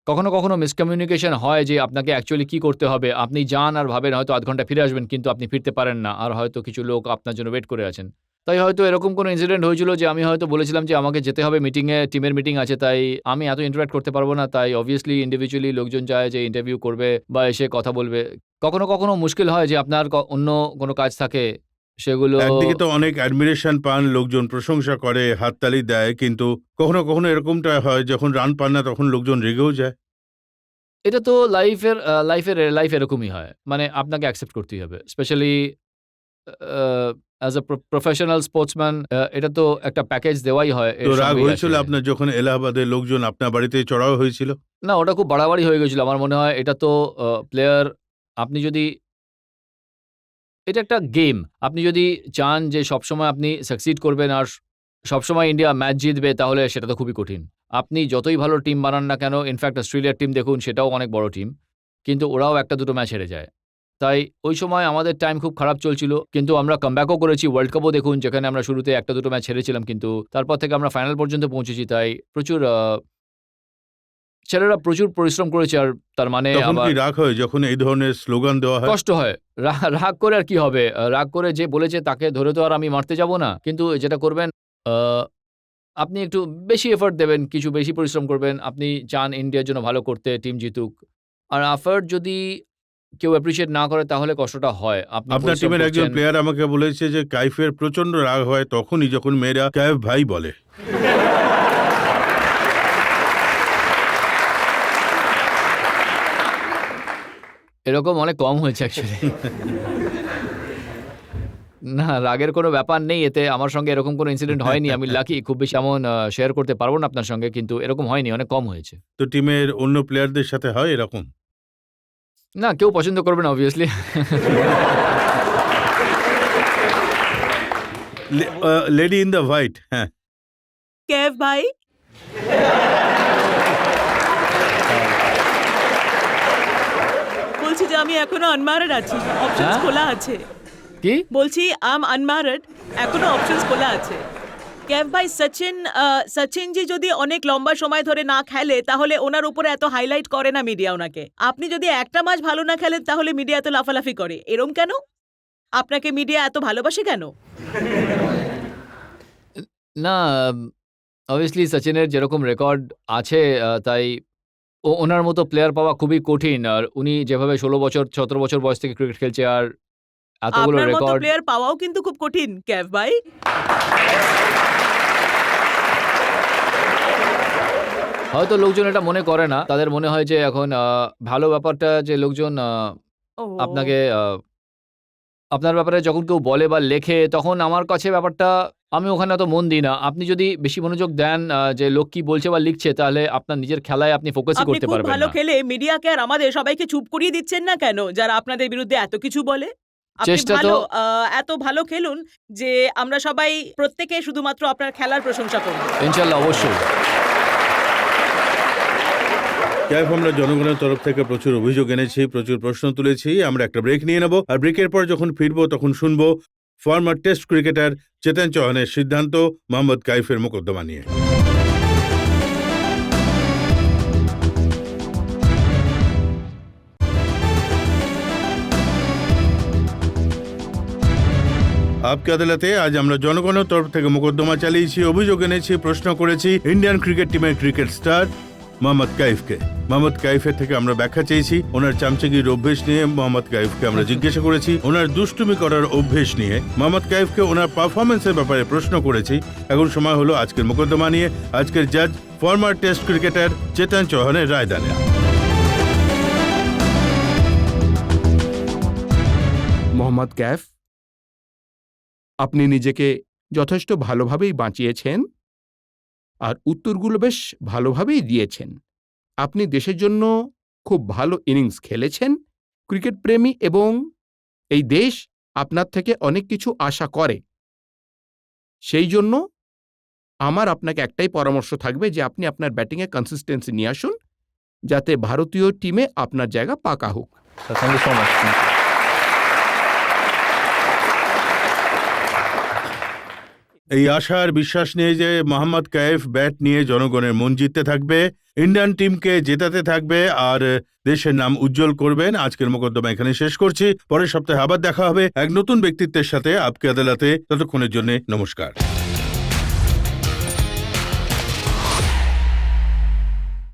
কখনো, কখনো মিসকমিউনিকেশন হয় যে আপনাকে অ্যাকচুয়ালি কি করতে হবে। আপনি যান আর ভাবেন হয়তো আধ ঘন্টা ফিরে আসবেন, কিন্তু আপনি ফিরতে পারেন না। আর হয়তো কিছু লোক আপনার জন্য ওয়েট করে আছেন। তাই হয়তো এরকম কোনো ইনসিডেন্ট হয়েছিল যে আমি হয়তো বলেছিলাম যে আমাকে যেতে হবে মিটিংয়ে, টিমের মিটিং আছে, তাই আমি এত ইন্টারঅ্যাক্ট করতে পারবো না। তাই অবভিয়াসলি ইন্ডিভিজুয়ালি লোকজন চায় যে ইন্টারভিউ করবে বা এসে কথা বলবে। কখনো, কখনো মুশকিল হয় যে আপনার অন্য কোনো কাজ থাকে, সেগুলো একদিকে তো অনেক অ্যাডমিরেশন পান, লোকজন প্রশংসা করে, হাততালি দেয়, কিন্তু কখনো কখনো এরকমটা হয় যখন রান পান না তখন লোকজন রেগেও যায়। এটা তো লাইফ এরকমই হয়। মানে আপনাকে অ্যাকসেপ্ট করতেই হবে। Specially as a professional sportsman এটা তো একটা প্যাকেজ দেওয়াই হয়। তো এর রাগ সঙ্গেই হয়েছিল আসে। আপনার যখন এলাহাবাদে লোকজন আপনার বাড়িতে চড়াও হয়েছিল? না, ওটা খুব বাড়াবাড়ি হয়ে গেছিল। আমার মনে হয় এটা তো প্লেয়ার, আপনি যদি এটা একটা গেম। আপনি যদি চান যে সবসময় আপনি সাকসিড করবেন আর সবসময় ইন্ডিয়া ম্যাচ জিতবে, তাহলে সেটা তো খুবই কঠিন। আপনি যতই ভালো টিম বানান না কেন, ইনফ্যাক্ট অস্ট্রেলিয়ার টিম দেখুন, সেটাও অনেক বড় টিম। কিন্তু ওরাও ১টা-২টো ম্যাচ হেরে যায়। তাই ওই সময় আমাদের টাইম খুব খারাপ চলছিল। কিন্তু আমরা কামব্যাকও করেছি। ওয়ার্ল্ড কাপও দেখুন, যেখানে আমরা শুরুতে ১টা-২টো ম্যাচ হেরেছিলাম, কিন্তু তারপর থেকে আমরা ফাইনাল পর্যন্ত পৌঁছেছি। তাই প্রচুর ছেলেরা প্রচুর পরিশ্রম করেছে। আর তার মানে তখন আবার কি রাগ হয় যখন এই ধরনের স্লোগান দেওয়া হয়? কষ্ট হয়। রাগ করে আর কি হবে? রাগ করে যে বলেছে তাকে ধরে তো আর আমি মারতে যাব না। কিন্তু যেটা করবেন, আ আপনি একটু বেশি এফোর্ট দেবেন, কিছু বেশি পরিশ্রম করবেন। আপনি চান ইন্ডিয়ার জন্য ভালো করতে, টিম জিতুক। আর এফোর্ট যদি কেউ অ্যাপ্রিশিয়েট না করে তাহলে কষ্টটা হয়। আপনি আপনার পরিশ্রম টিমের একজন করছেন। প্লেয়ার আমাকে বলেছে যে কাইফের প্রচন্ড রাগ হয় তখনই যখন মেয়েরা কাইফ ভাই বলে। এরকম অনেক কম হয়েছে অ্যাকচুয়ালি। না, রাগের কোনো ব্যাপার নেই এতে। আমার সঙ্গে এরকম কোনো ইনসিডেন্ট হয়নি। আমি লাকি, খুব বেশি এমন শেয়ার করতে পারবো না আপনার সঙ্গে, কিন্তু এরকম হয়নি, অনেক কম হয়েছে। তো টিমের অন্য প্লেয়ারদের সাথে হয় এরকম? না, কেউ পছন্দ করবে না obviously. Lady in the white, হ্যাঁ। कैफ भाई, বলছি যে আমি এখনো আনম্যারিড আছি, অপশনস হ্যাঁ? খোলা আছে। কি? বলছি আম আনম্যারিড, এখনো অপশনস খোলা আছে। ক্যাব ভাই, সচিন জি যদি অনেক লম্বা সময় ধরে না খেলে তাহলে ওনার উপরে এত হাইলাইট করে না মিডিয়া ওনাকে। আপনি যদি একটা ম্যাচ ভালো না খেলেন তাহলে মিডিয়া এত লাফালাফি করে, এরম কেন? আপনাকে মিডিয়া এত ভালোবাসে কেন? না, অবভিয়াসলি সচিনের যেরকম রেকর্ড আছে তাই ওনার মতো প্লেয়ার পাওয়া খুবই কঠিন। আর উনি যেভাবে 16 বছর 17 বছর বয়স থেকে ক্রিকেট খেলছে আর এতগুলো আপনার মতো রেকর্ড, প্লেয়ার পাওয়াও কিন্তু খুব কঠিন ক্যাব ভাই। হয়তো লোকজন এটা মনে করে না। তাদের মনে হয় যে এখন ভালো ব্যাপারটা যে লোকজন ও, আপনাকে আপনার ব্যাপারে যখন কেউ বলে বা লেখে তখন আমার কাছে ব্যাপারটা আমি ওখানে অত মন দিই না। আপনি যদি বেশি মনোযোগ দেন যে লোক কি বলছে বা লিখছে তাহলে আপনার নিজের খেলায় আপনি ফোকাসই আপনি করতে খুব পারবেন ভালো না। খেলে মিডিয়াকে আর আমাদের সবাইকে চুপ করিয়ে দিচ্ছেন না কেন, যারা আপনাদের বিরুদ্ধে এত কিছু বলে? আপনি চেষ্টা তো- ভালো, এত ভালো খেলুন যে আমরা সবাই প্রত্যেকে শুধুমাত্র আপনার খেলার প্রশংসা করব। ইনশাল্লাহ, অবশ্যই। ক্যাব, আমরা জনগণের তরফ থেকে প্রচুর অভিযোগ এনেছি, প্রচুর প্রশ্ন তুলেছি। আমরা একটা ব্রেক নিয়ে নেব, আর ব্রেকের পর যখন ফিরবো তখন শুনবো ফর্মার টেস্ট ক্রিকেটার চেতন চৌহানের সিদ্ধান্ত মোহাম্মদ কাইফের মোকদ্দমা নিয়ে। আপকে আদালতে আজ আমরা জনগণের তরফ থেকে মোকদ্দমা চালিয়েছি, অভিযোগ এনেছি, প্রশ্ন করেছি ইন্ডিয়ান ক্রিকেট টিমের ক্রিকেট স্টার মোহাম্মদ কাইফকে। মোহাম্মদ কাইফের থেকে আমরা ব্যাখ্যা চেয়েছি ওনার চামচাগির অভ্যেস নিয়ে। মোহাম্মদ কাইফকে আমরা জিজ্ঞাসা করেছি ওনার দুষ্টুমি করার অভ্যেস নিয়ে। মোহাম্মদ কাইফকে ওনার পারফরমেন্সের ব্যাপারে প্রশ্ন করেছি। এখন সময় হলো আজকের মোকদ্দমা নিয়ে আজকের জাজ ফর্মার টেস্ট ক্রিকেটার চেতন চৌহানের রায়দানে। মোহাম্মদ ক্যাফ, আপনি নিজেকে যথেষ্ট ভালোভাবেই বাঁচিয়েছেন আর উত্তরগুলো বেশ ভালোভাবেই দিয়েছেন। আপনি দেশের জন্য খুব ভালো ইনিংস খেলেছেন। ক্রিকেট প্রেমী এবং এই দেশ আপনার থেকে অনেক কিছু আশা করে। সেই জন্য আমার আপনাকে একটাই পরামর্শ থাকবে যে আপনি আপনার ব্যাটিংয়ে কনসিস্টেন্সি নিয়ে আসুন, যাতে ভারতীয় টিমে আপনার জায়গা পাকা হোক। Thank you so much. এই আশা আর বিশ্বাস নিয়ে যে মোহাম্মদ কাইফ ব্যাট নিয়ে জনগণের মন জিততে থাকবে, ইন্ডিয়ান টিমকে জেতাতে থাকবে আর দেশের নাম উজ্জ্বল করবেন। আজকের মোকদ্দমা এখানে শেষ করছি। পরের সপ্তাহে আবার দেখা হবে এক নতুন ব্যক্তিত্বের সাথে আপকে আদালতে। ততক্ষণের জন্য নমস্কার।